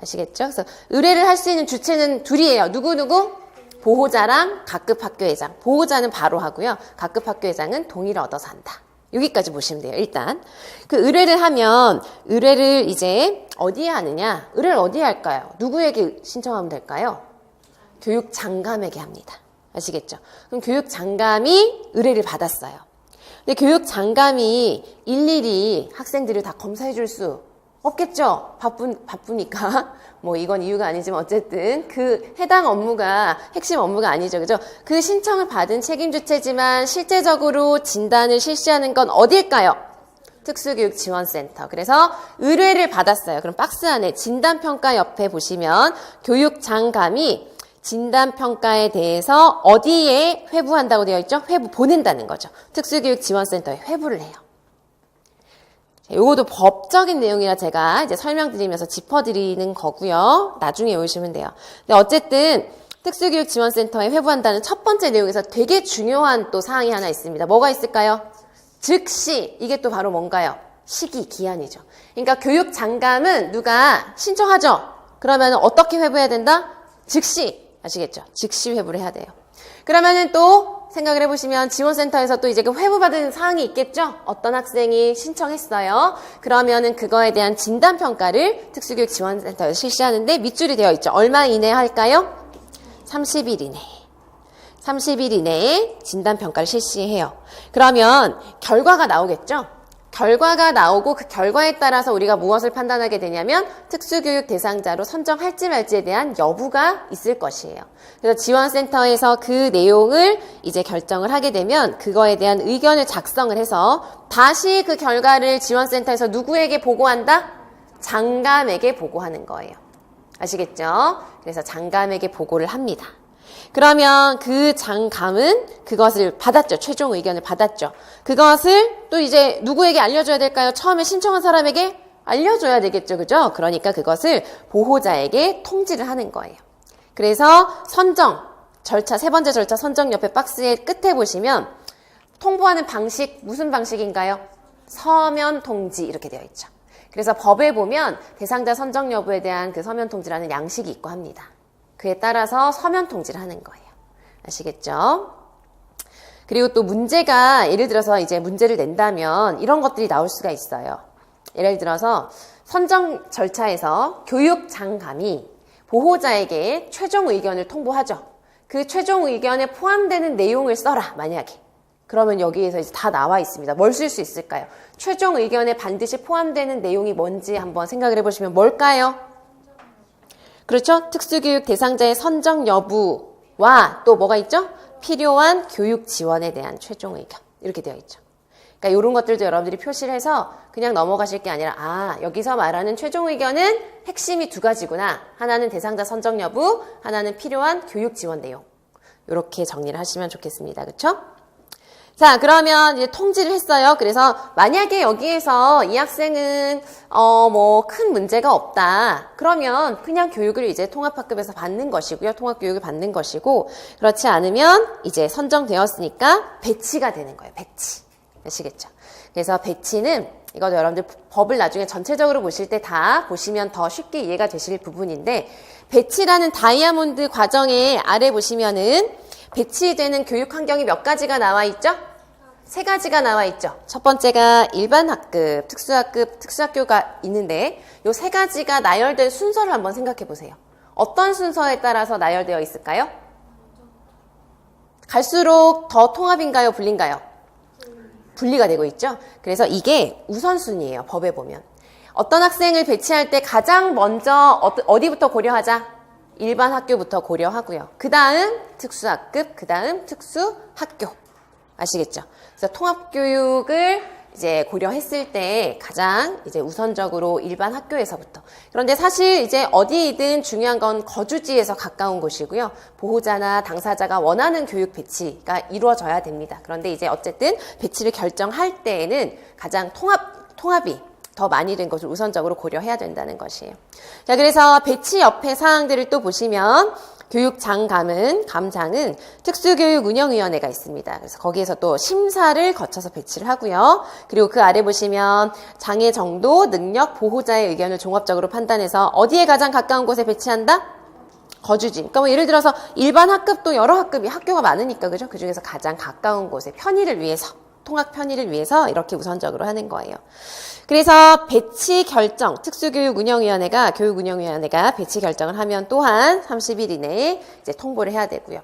아시겠죠? 그래서 의뢰를 할 수 있는 주체는 둘이에요. 누구누구? 보호자랑 각급 학교회장. 보호자는 바로 하고요. 각급 학교회장은 동의를 얻어서 한다. 여기까지 보시면 돼요. 일단 그 의뢰를 하면 의뢰를 이제 어디에 하느냐? 의뢰를 어디에 할까요? 누구에게 신청하면 될까요? 교육장감에게 합니다. 아시겠죠? 그럼 교육장감이 의뢰를 받았어요. 근데 교육장감이 일일이 학생들을 다 검사해 줄 수 없겠죠? 바쁘니까. 뭐 이건 이유가 아니지만 어쨌든 그 해당 업무가 핵심 업무가 아니죠. 그죠? 그 신청을 받은 책임 주체지만 실제적으로 진단을 실시하는 건 어딜까요? 특수교육지원센터. 그래서 의뢰를 받았어요. 그럼 박스 안에 진단평가 옆에 보시면 교육장감이 진단평가에 대해서 어디에 회부한다고 되어 있죠? 회부 보낸다는 거죠. 특수교육지원센터에 회부를 해요. 요것도 법적인 내용이라 제가 이제 설명드리면서 짚어드리는 거고요. 나중에 외우시면 돼요. 근데 어쨌든 특수교육지원센터에 회부한다는 첫 번째 내용에서 되게 중요한 또 사항이 하나 있습니다. 뭐가 있을까요? 즉시. 이게 또 바로 뭔가요? 시기, 기한이죠. 그러니까 교육장감은 누가 신청하죠? 그러면 어떻게 회부해야 된다? 즉시. 아시겠죠? 즉시 회부를 해야 돼요. 그러면은 또 생각을 해보시면 지원센터에서 또 이제 그 회부받은 사항이 있겠죠? 어떤 학생이 신청했어요. 그러면은 그거에 대한 진단평가를 특수교육지원센터에서 실시하는데 밑줄이 되어 있죠. 얼마 이내에 할까요? 30일 이내에. 30일 이내에 진단평가를 실시해요. 그러면 결과가 나오겠죠? 결과가 나오고 그 결과에 따라서 우리가 무엇을 판단하게 되냐면 특수교육 대상자로 선정할지 말지에 대한 여부가 있을 것이에요. 그래서 지원센터에서 그 내용을 이제 결정을 하게 되면 그거에 대한 의견을 작성을 해서 다시 그 결과를 지원센터에서 누구에게 보고한다? 장감에게 보고하는 거예요. 아시겠죠? 그래서 장감에게 보고를 합니다. 그러면 그 장감은 그것을 받았죠. 최종 의견을 받았죠. 그것을 또 이제 누구에게 알려줘야 될까요? 처음에 신청한 사람에게 알려줘야 되겠죠. 그죠? 그러니까 그것을 보호자에게 통지를 하는 거예요. 그래서 선정, 절차, 세 번째 절차 선정 옆에 박스의 끝에 보시면 통보하는 방식, 무슨 방식인가요? 서면 통지 이렇게 되어 있죠. 그래서 법에 보면 대상자 선정 여부에 대한 그 서면 통지라는 양식이 있고 합니다. 그에 따라서 서면 통지를 하는 거예요. 아시겠죠? 그리고 또 문제가 예를 들어서 이제 문제를 낸다면 이런 것들이 나올 수가 있어요. 예를 들어서 선정 절차에서 교육장감이 보호자에게 최종 의견을 통보하죠. 그 최종 의견에 포함되는 내용을 써라, 만약에. 그러면 여기에서 이제 다 나와 있습니다. 뭘 쓸 수 있을까요? 최종 의견에 반드시 포함되는 내용이 뭔지 한번 생각을 해보시면 뭘까요? 그렇죠? 특수교육 대상자의 선정 여부와 또 뭐가 있죠? 필요한 교육 지원에 대한 최종 의견. 이렇게 되어 있죠. 그러니까 이런 것들도 여러분들이 표시를 해서 그냥 넘어가실 게 아니라 아, 여기서 말하는 최종 의견은 핵심이 두 가지구나. 하나는 대상자 선정 여부, 하나는 필요한 교육 지원 내용. 이렇게 정리를 하시면 좋겠습니다. 그렇죠? 자, 그러면 이제 통지를 했어요. 그래서 만약에 여기에서 이 학생은 뭐 큰 문제가 없다. 그러면 그냥 교육을 이제 통합학급에서 받는 것이고요. 통합교육을 받는 것이고 그렇지 않으면 이제 선정되었으니까 배치가 되는 거예요. 배치. 아시겠죠? 그래서 배치는 이것도 여러분들 법을 나중에 전체적으로 보실 때 다 보시면 더 쉽게 이해가 되실 부분인데 배치라는 다이아몬드 과정에 아래 보시면은 배치되는 교육 환경이 몇 가지가 나와 있죠? 세 가지가 나와 있죠. 첫 번째가 일반 학급, 특수학급, 특수학교가 있는데 이 세 가지가 나열된 순서를 한번 생각해 보세요. 어떤 순서에 따라서 나열되어 있을까요? 갈수록 더 통합인가요? 분리인가요? 분리가 되고 있죠. 그래서 이게 우선순위예요. 법에 보면. 어떤 학생을 배치할 때 가장 먼저 어디부터 고려하자? 일반 학교부터 고려하고요. 그 다음 특수학급, 그 다음 특수학교. 아시겠죠? 그래서 통합교육을 이제 고려했을 때 가장 이제 우선적으로 일반 학교에서부터. 그런데 사실 이제 어디이든 중요한 건 거주지에서 가까운 곳이고요. 보호자나 당사자가 원하는 교육 배치가 이루어져야 됩니다. 그런데 이제 어쨌든 배치를 결정할 때에는 가장 통합이 더 많이 된 것을 우선적으로 고려해야 된다는 것이에요. 자, 그래서 배치 옆에 사항들을 또 보시면 감장은 특수교육운영위원회가 있습니다. 그래서 거기에서 또 심사를 거쳐서 배치를 하고요. 그리고 그 아래 보시면 장애 정도, 능력, 보호자의 의견을 종합적으로 판단해서 어디에 가장 가까운 곳에 배치한다? 거주지. 그러니까 뭐 예를 들어서 일반 학급도 여러 학교가 많으니까, 그죠? 그 중에서 가장 가까운 곳에 편의를 위해서, 통학 편의를 위해서 이렇게 우선적으로 하는 거예요. 그래서 배치 결정, 특수교육운영위원회가, 교육운영위원회가 배치 결정을 하면 또한 30일 이내에 이제 통보를 해야 되고요.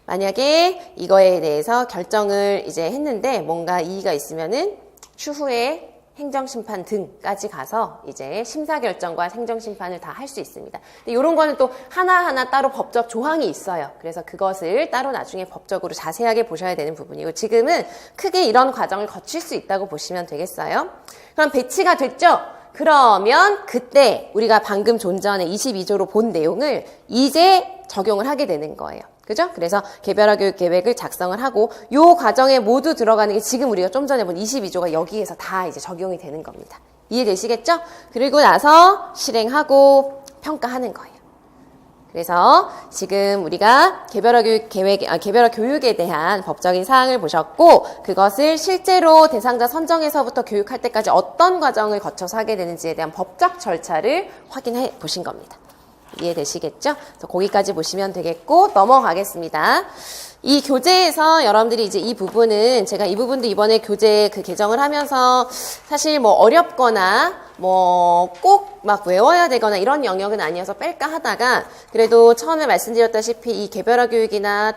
만약에 이거에 대해서 결정을 이제 했는데 뭔가 이의가 있으면은 추후에 행정심판 등까지 가서 이제 심사결정과 행정심판을 다 할 수 있습니다. 근데 이런 거는 또 하나하나 따로 법적 조항이 있어요. 그래서 그것을 따로 나중에 법적으로 자세하게 보셔야 되는 부분이고, 지금은 크게 이런 과정을 거칠 수 있다고 보시면 되겠어요. 그럼 배치가 됐죠? 그러면 그때 우리가 방금 좀 전에 22조로 본 내용을 이제 적용을 하게 되는 거예요. 그죠? 그래서 개별화 교육 계획을 작성을 하고 요 과정에 모두 들어가는 게 지금 우리가 좀 전에 본 22조가 여기에서 다 이제 적용이 되는 겁니다. 이해되시겠죠? 그리고 나서 실행하고 평가하는 거예요. 그래서 지금 우리가 개별화 교육에 대한 법적인 사항을 보셨고, 그것을 실제로 대상자 선정에서부터 교육할 때까지 어떤 과정을 거쳐서 하게 되는지에 대한 법적 절차를 확인해 보신 겁니다. 이해되시겠죠? 그래서 거기까지 보시면 되겠고, 넘어가겠습니다. 이 교재에서 여러분들이 이제 이 부분은 제가 이 부분도 이번에 교재 개정을 하면서 사실 뭐 어렵거나 뭐 꼭 막 외워야 되거나 이런 영역은 아니어서 뺄까 하다가, 그래도 처음에 말씀드렸다시피 이 개별화 교육이나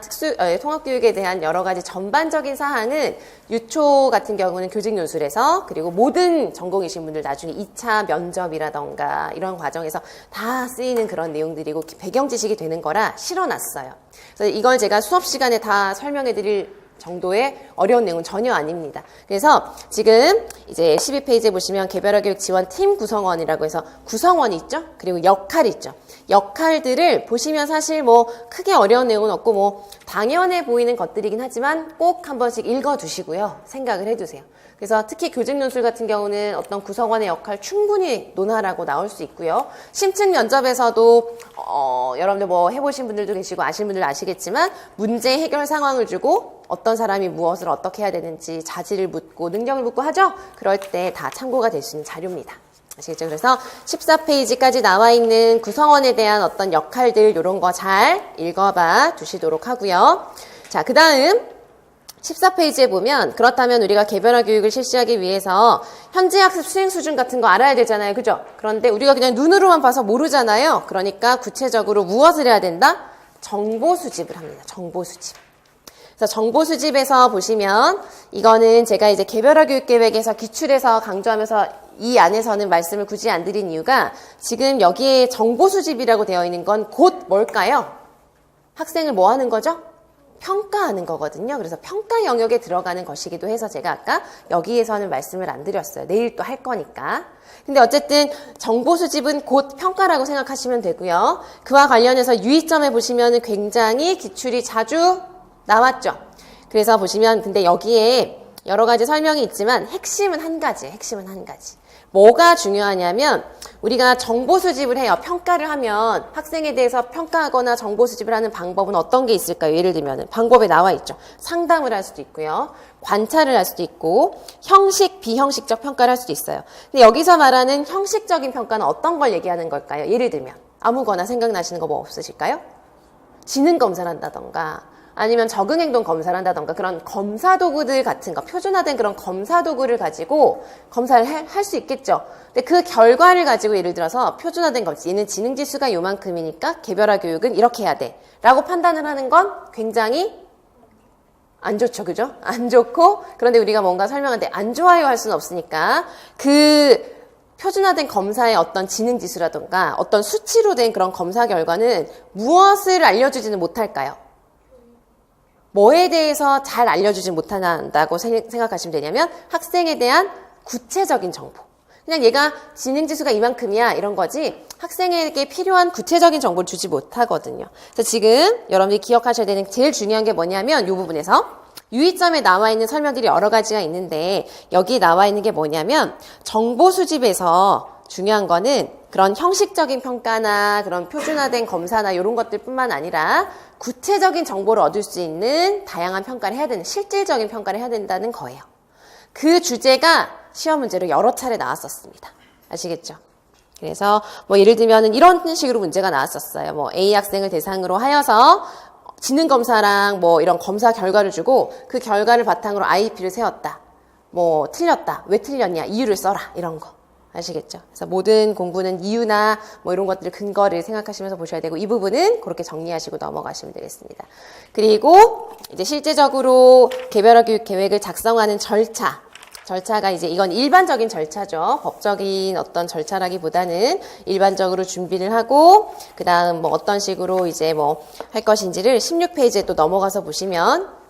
통합교육에 대한 여러 가지 전반적인 사항은 유초 같은 경우는 교직연수에서, 그리고 모든 전공이신 분들 나중에 2차 면접이라던가 이런 과정에서 다 쓰이는 그런 내용들이고 배경 지식이 되는 거라 실어놨어요. 그래서 이걸 제가 수업 시간에 다 설명해 드릴 정도의 어려운 내용은 전혀 아닙니다. 그래서 지금 이제 12페이지에 보시면 개별화 교육 지원 팀 구성원이라고 해서 구성원이 있죠? 그리고 역할이 있죠. 역할들을 보시면 사실 뭐 크게 어려운 내용은 없고 뭐 당연해 보이는 것들이긴 하지만 꼭 한 번씩 읽어두시고요. 생각을 해두세요. 그래서 특히 교직논술 같은 경우는 어떤 구성원의 역할 충분히 논하라고 나올 수 있고요. 심층 면접에서도 여러분들 뭐 해보신 분들도 계시고 아시는 분들 아시겠지만 문제 해결 상황을 주고 어떤 사람이 무엇을 어떻게 해야 되는지 자질을 묻고 능력을 묻고 하죠? 그럴 때 다 참고가 될 수 있는 자료입니다. 아시겠죠? 그래서 14페이지까지 나와 있는 구성원에 대한 어떤 역할들 이런 거 잘 읽어봐 두시도록 하고요. 자, 그 다음 14페이지에 보면, 그렇다면 우리가 개별화 교육을 실시하기 위해서 현재 학습 수행 수준 같은 거 알아야 되잖아요. 그죠? 그런데 우리가 그냥 눈으로만 봐서 모르잖아요. 그러니까 구체적으로 무엇을 해야 된다? 정보 수집을 합니다. 정보 수집. 그래서 정보 수집에서 보시면 이거는 제가 이제 개별화 교육 계획에서 기출해서 강조하면서 이 안에서는 말씀을 굳이 안 드린 이유가, 지금 여기에 정보 수집이라고 되어 있는 건 곧 뭘까요? 학생을 뭐 하는 거죠? 평가하는 거거든요. 그래서 평가 영역에 들어가는 것이기도 해서 제가 아까 여기에서는 말씀을 안 드렸어요. 내일 또 할 거니까. 근데 어쨌든 정보 수집은 곧 평가라고 생각하시면 되고요. 그와 관련해서 유의점에 보시면 굉장히 기출이 자주 나왔죠. 그래서 보시면 근데 여기에 여러 가지 설명이 있지만 핵심은 한 가지. 뭐가 중요하냐면 우리가 정보 수집을 해요. 평가를 하면 학생에 대해서 평가하거나 정보 수집을 하는 방법은 어떤 게 있을까요? 예를 들면 방법에 나와 있죠. 상담을 할 수도 있고요. 관찰을 할 수도 있고 형식, 비형식적 평가를 할 수도 있어요. 근데 여기서 말하는 형식적인 평가는 어떤 걸 얘기하는 걸까요? 예를 들면 아무거나 생각나시는 거 뭐 없으실까요? 지능 검사를 한다던가 아니면 적응행동 검사를 한다던가 그런 검사 도구들 같은 거, 표준화된 그런 검사 도구를 가지고 검사를 할 수 있겠죠. 근데 그 결과를 가지고 예를 들어서 표준화된 검사, 얘는 지능지수가 요만큼이니까 개별화 교육은 이렇게 해야 돼 라고 판단을 하는 건 굉장히 안 좋죠. 그죠? 안 좋고, 그런데 우리가 뭔가 설명할 때 안 좋아요 할 수는 없으니까 그 표준화된 검사의 어떤 지능지수라던가 어떤 수치로 된 그런 검사 결과는 무엇을 알려주지는 못할까요? 뭐에 대해서 잘 알려주지 못한다고 생각하시면 되냐면 학생에 대한 구체적인 정보. 그냥 얘가 지능지수가 이만큼이야 이런 거지 학생에게 필요한 구체적인 정보를 주지 못하거든요. 그래서 지금 여러분들이 기억하셔야 되는 제일 중요한 게 뭐냐면 이 부분에서 유의점에 나와 있는 설명들이 여러 가지가 있는데 여기 나와 있는 게 뭐냐면 정보 수집에서 중요한 거는 그런 형식적인 평가나 그런 표준화된 검사나 이런 것들 뿐만 아니라 구체적인 정보를 얻을 수 있는 다양한 평가를 해야 되는 실질적인 평가를 해야 된다는 거예요. 그 주제가 시험 문제로 여러 차례 나왔었습니다. 아시겠죠? 그래서 뭐 예를 들면 이런 식으로 문제가 나왔었어요. 뭐 A 학생을 대상으로 하여서 지능 검사랑 뭐 이런 검사 결과를 주고 그 결과를 바탕으로 IEP를 세웠다. 뭐 틀렸다. 왜 틀렸냐? 이유를 써라. 이런 거. 아시겠죠? 그래서 모든 공부는 이유나 뭐 이런 것들을 근거를 생각하시면서 보셔야 되고 이 부분은 그렇게 정리하시고 넘어가시면 되겠습니다. 그리고 이제 실제적으로 개별화 교육 계획을 작성하는 절차가 이제 이건 일반적인 절차죠. 법적인 어떤 절차라기보다는 일반적으로 준비를 하고 그다음 뭐 어떤 식으로 이제 뭐 할 것인지를 16페이지에 또 넘어가서 보시면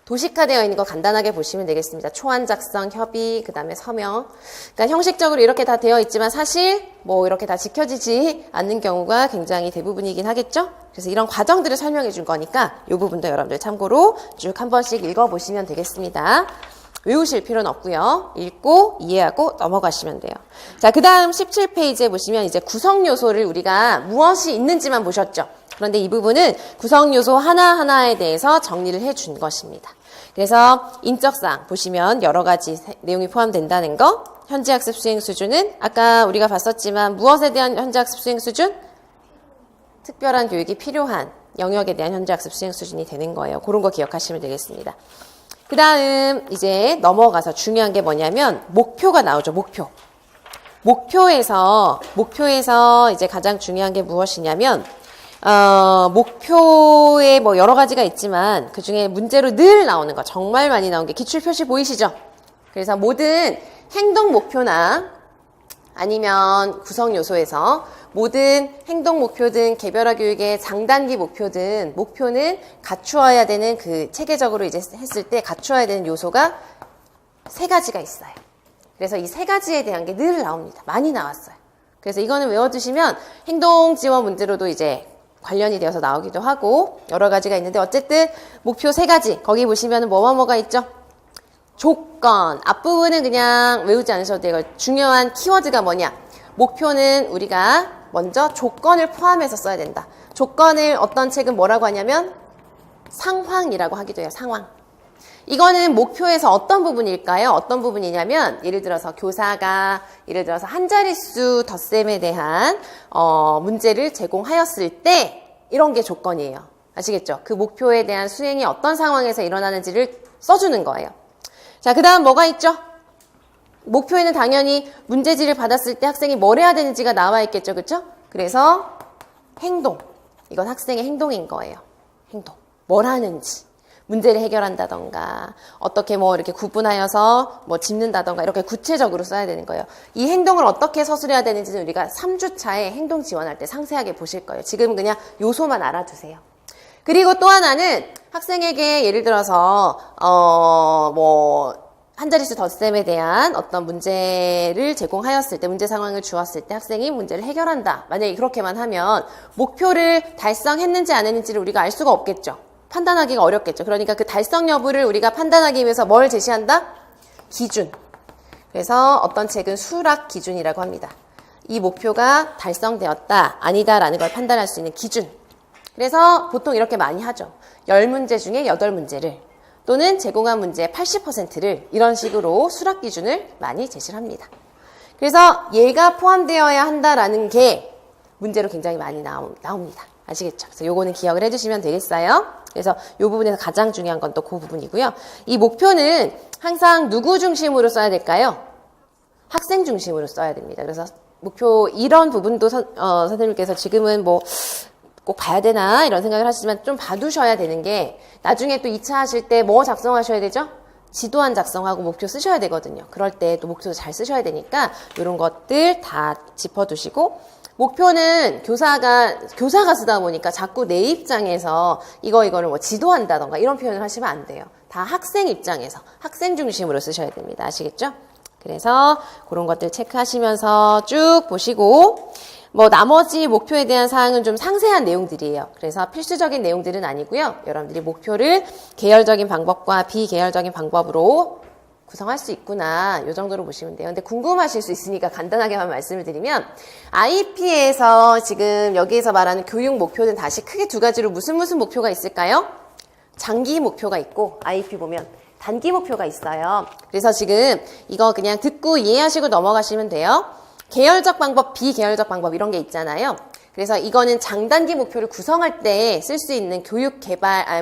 도식화되어 있는 거 간단하게 보시면 되겠습니다. 초안 작성, 협의, 그 다음에 서명. 그러니까 형식적으로 이렇게 다 되어 있지만 사실 뭐 이렇게 다 지켜지지 않는 경우가 굉장히 대부분이긴 하겠죠? 그래서 이런 과정들을 설명해 준 거니까 이 부분도 여러분들 참고로 쭉 한 번씩 읽어보시면 되겠습니다. 외우실 필요는 없고요. 읽고 이해하고 넘어가시면 돼요. 자, 그 다음 17페이지에 보시면 이제 구성 요소를 우리가 무엇이 있는지만 보셨죠? 그런데 이 부분은 구성 요소 하나하나에 대해서 정리를 해준 것입니다. 그래서 인적사항 보시면 여러 가지 내용이 포함된다는 거. 현지학습 수행 수준은 아까 우리가 봤었지만 무엇에 대한 현지학습 수행 수준? 특별한 교육이 필요한 영역에 대한 현지학습 수행 수준이 되는 거예요. 그런 거 기억하시면 되겠습니다. 그 다음 이제 넘어가서 중요한 게 뭐냐면 목표가 나오죠. 목표에서 이제 가장 중요한 게 무엇이냐면 목표에 뭐 여러 가지가 있지만 그 중에 문제로 늘 나오는 거 정말 많이 나온 게 기출 표시 보이시죠? 그래서 모든 행동 목표나 아니면 구성 요소에서 모든 행동 목표든 개별화 교육의 장단기 목표든 목표는 갖추어야 되는 그 체계적으로 이제 했을 때 갖추어야 되는 요소가 3가지가 있어요. 그래서 이 3가지에 대한 게 늘 나옵니다. 많이 나왔어요. 그래서 이거는 외워두시면 행동 지원 문제로도 이제 관련이 되어서 나오기도 하고 여러 가지가 있는데 어쨌든 목표 3가지 거기 보시면 뭐가 있죠? 조건 앞부분은 그냥 외우지 않으셔도 돼요. 중요한 키워드가 뭐냐? 목표는 우리가 먼저 조건을 포함해서 써야 된다. 조건을 어떤 책은 뭐라고 하냐면 상황이라고 하기도 해요. 상황. 이거는 목표에서 어떤 부분일까요? 어떤 부분이냐면 예를 들어서 교사가 예를 들어서 한 자릿수 덧셈에 대한 문제를 제공하였을 때 이런 게 조건이에요. 아시겠죠? 그 목표에 대한 수행이 어떤 상황에서 일어나는지를 써주는 거예요. 자, 그 다음 뭐가 있죠? 목표에는 당연히 문제지를 받았을 때 학생이 뭘 해야 되는지가 나와 있겠죠. 그렇죠? 그래서 행동. 이건 학생의 행동인 거예요. 행동. 뭘 하는지. 문제를 해결한다던가 어떻게 뭐 이렇게 구분하여서 뭐 짚는다던가 이렇게 구체적으로 써야 되는 거예요. 이 행동을 어떻게 서술해야 되는지는 우리가 3주차에 행동 지원할 때 상세하게 보실 거예요. 지금 그냥 요소만 알아두세요. 그리고 또 하나는 학생에게 예를 들어서 뭐 한 자릿수 덧셈에 대한 어떤 문제를 제공하였을 때 문제 상황을 주었을 때 학생이 문제를 해결한다. 만약에 그렇게만 하면 목표를 달성했는지 안 했는지를 우리가 알 수가 없겠죠. 판단하기가 어렵겠죠. 그러니까 그 달성 여부를 우리가 판단하기 위해서 뭘 제시한다? 기준. 그래서 어떤 책은 수락 기준이라고 합니다. 이 목표가 달성되었다, 아니다라는 걸 판단할 수 있는 기준. 그래서 보통 이렇게 많이 하죠. 10문제 중에 8문제를 또는 제공한 문제의 80%를 이런 식으로 수락 기준을 많이 제시를 합니다. 그래서 얘가 포함되어야 한다라는 게 문제로 굉장히 많이 나옵니다. 아시겠죠? 그래서 요거는 기억을 해주시면 되겠어요. 그래서 요 부분에서 가장 중요한 건 또 그 부분이고요. 이 목표는 항상 누구 중심으로 써야 될까요? 학생 중심으로 써야 됩니다. 그래서 목표 이런 부분도 선생님께서 지금은 뭐 꼭 봐야 되나 이런 생각을 하시지만 좀 봐두셔야 되는 게 나중에 또 2차 하실 때 뭐 작성하셔야 되죠? 지도안 작성하고 목표 쓰셔야 되거든요. 그럴 때 또 목표도 잘 쓰셔야 되니까 이런 것들 다 짚어두시고, 목표는 교사가 쓰다 보니까 자꾸 내 입장에서 이거를 뭐 지도한다던가 이런 표현을 하시면 안 돼요. 다 학생 입장에서 학생 중심으로 쓰셔야 됩니다. 아시겠죠? 그래서 그런 것들 체크하시면서 쭉 보시고, 뭐 나머지 목표에 대한 사항은 좀 상세한 내용들이에요. 그래서 필수적인 내용들은 아니고요. 여러분들이 목표를 계열적인 방법과 비계열적인 방법으로 구성할 수 있구나, 이 정도로 보시면 돼요. 근데 궁금하실 수 있으니까 간단하게만 말씀을 드리면, IP에서 지금 여기에서 말하는 교육 목표는 다시 크게 두 가지로 무슨 목표가 있을까요? 장기 목표가 있고, IP 보면 단기 목표가 있어요. 그래서 지금 이거 그냥 듣고 이해하시고 넘어가시면 돼요. 계열적 방법, 비계열적 방법 이런 게 있잖아요. 그래서 이거는 장단기 목표를 구성할 때 쓸 수 있는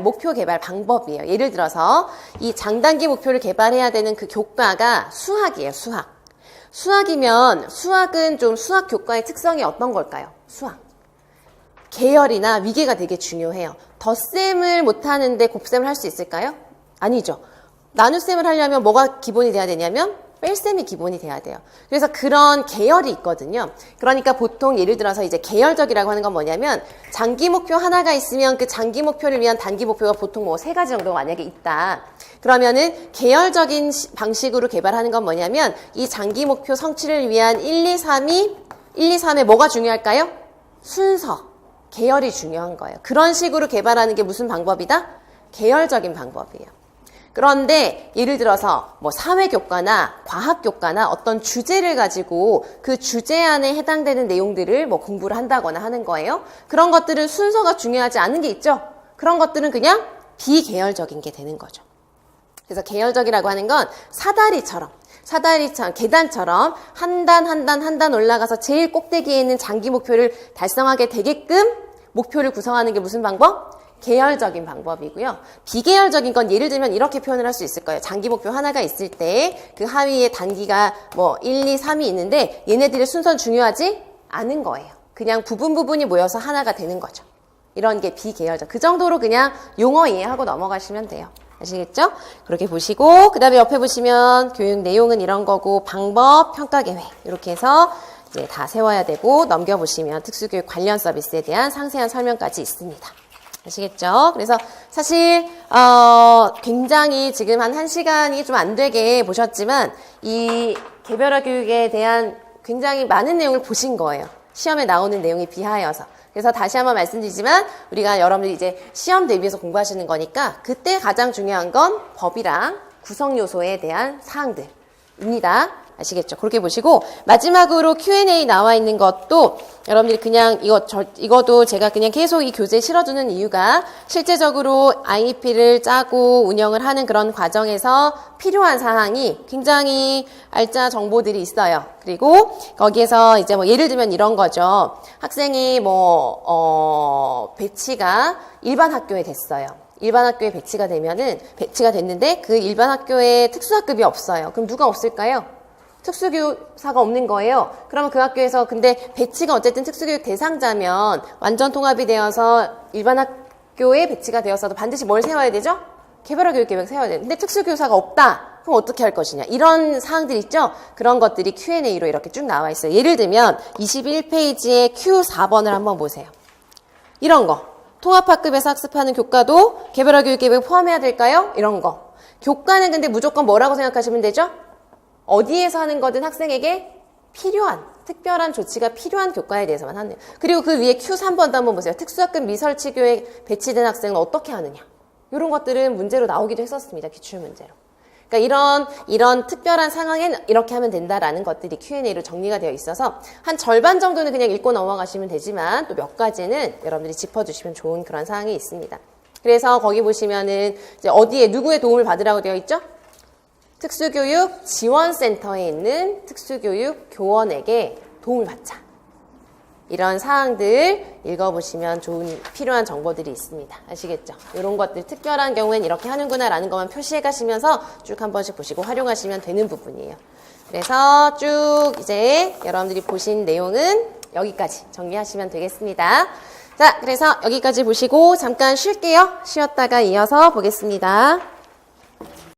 목표 개발 방법이에요. 예를 들어서 이 장단기 목표를 개발해야 되는 그 교과가 수학이에요. 수학이면 수학은 좀 수학 교과의 특성이 어떤 걸까요? 수학. 계열이나 위계가 되게 중요해요. 덧셈을 못하는데 곱셈을 할 수 있을까요? 아니죠. 나눗셈을 하려면 뭐가 기본이 돼야 되냐면 뺄셈이 기본이 돼야 돼요. 그래서 그런 계열이 있거든요. 그러니까 보통 예를 들어서 이제 계열적이라고 하는 건 뭐냐면, 장기 목표 하나가 있으면 그 장기 목표를 위한 단기 목표가 보통 뭐 3가지 정도가 만약에 있다. 그러면은 계열적인 방식으로 개발하는 건 뭐냐면, 이 장기 목표 성취를 위한 1, 2, 3에 뭐가 중요할까요? 순서, 계열이 중요한 거예요. 그런 식으로 개발하는 게 무슨 방법이다? 계열적인 방법이에요. 그런데 예를 들어서 뭐 사회교과나 과학교과나 어떤 주제를 가지고 그 주제 안에 해당되는 내용들을 뭐 공부를 한다거나 하는 거예요. 그런 것들은 순서가 중요하지 않은 게 있죠. 그런 것들은 그냥 비계열적인 게 되는 거죠. 그래서 계열적이라고 하는 건 사다리처럼 계단처럼 한 단 올라가서 제일 꼭대기에 있는 장기 목표를 달성하게 되게끔 목표를 구성하는 게 무슨 방법? 계열적인 방법이고요. 비계열적인 건 예를 들면 이렇게 표현을 할 수 있을 거예요. 장기 목표 하나가 있을 때 그 하위에 단기가 뭐 1, 2, 3이 있는데 얘네들의 순서는 중요하지 않은 거예요. 그냥 부분이 모여서 하나가 되는 거죠. 이런 게 비계열적. 그 정도로 그냥 용어 이해하고 넘어가시면 돼요. 아시겠죠? 그렇게 보시고, 그 다음에 옆에 보시면 교육 내용은 이런 거고, 방법, 평가 계획 이렇게 해서 이제 다 세워야 되고, 넘겨보시면 특수교육 관련 서비스에 대한 상세한 설명까지 있습니다. 아시겠죠? 그래서 사실 굉장히 지금 한 1시간이 좀 안 되게 보셨지만 이 개별화 교육에 대한 굉장히 많은 내용을 보신 거예요. 시험에 나오는 내용에 비하여서. 그래서 다시 한번 말씀드리지만 우리가 여러분들이 이제 시험 대비해서 공부하시는 거니까 그때 가장 중요한 건 법이랑 구성 요소에 대한 사항들입니다. 아시겠죠? 그렇게 보시고, 마지막으로 Q&A 나와 있는 것도 여러분들이 그냥 이것도 제가 그냥 계속 이 교재에 실어두는 이유가, 실제적으로 IEP를 짜고 운영을 하는 그런 과정에서 필요한 사항이 굉장히 알짜 정보들이 있어요. 그리고 거기에서 이제 뭐 예를 들면 이런 거죠. 학생이 배치가 일반 학교에 됐어요. 일반 학교에 배치가 됐는데 그 일반 학교에 특수학급이 없어요. 그럼 누가 없을까요? 특수교사가 없는 거예요. 그러면 그 학교에서 근데 배치가 어쨌든 특수교육 대상자면 완전 통합이 되어서 일반 학교에 배치가 되어서도 반드시 뭘 세워야 되죠? 개별화 교육 계획 세워야 돼요. 근데 특수교사가 없다. 그럼 어떻게 할 것이냐. 이런 사항들 있죠? 그런 것들이 Q&A로 이렇게 쭉 나와 있어요. 예를 들면 21페이지에 Q4번을 한번 보세요. 이런 거. 통합학급에서 학습하는 교과도 개별화 교육 계획 포함해야 될까요? 이런 거. 교과는 근데 무조건 뭐라고 생각하시면 되죠? 어디에서 하는 거든 학생에게 필요한, 특별한 조치가 필요한 교과에 대해서만 하네요. 그리고 그 위에 Q3번도 한번 보세요. 특수학급 미설치교에 배치된 학생은 어떻게 하느냐. 이런 것들은 문제로 나오기도 했었습니다. 기출문제로. 그러니까 이런 특별한 상황엔 이렇게 하면 된다라는 것들이 Q&A로 정리가 되어 있어서 한 절반 정도는 그냥 읽고 넘어가시면 되지만 또 몇 가지는 여러분들이 짚어주시면 좋은 그런 사항이 있습니다. 그래서 거기 보시면은 이제 어디에 누구의 도움을 받으라고 되어 있죠? 특수교육 지원센터에 있는 특수교육 교원에게 도움을 받자. 이런 사항들 읽어보시면 필요한 정보들이 있습니다. 아시겠죠? 이런 것들 특별한 경우엔 이렇게 하는구나 라는 것만 표시해 가시면서 쭉 한 번씩 보시고 활용하시면 되는 부분이에요. 그래서 쭉 이제 여러분들이 보신 내용은 여기까지 정리하시면 되겠습니다. 자, 그래서 여기까지 보시고 잠깐 쉴게요. 쉬었다가 이어서 보겠습니다.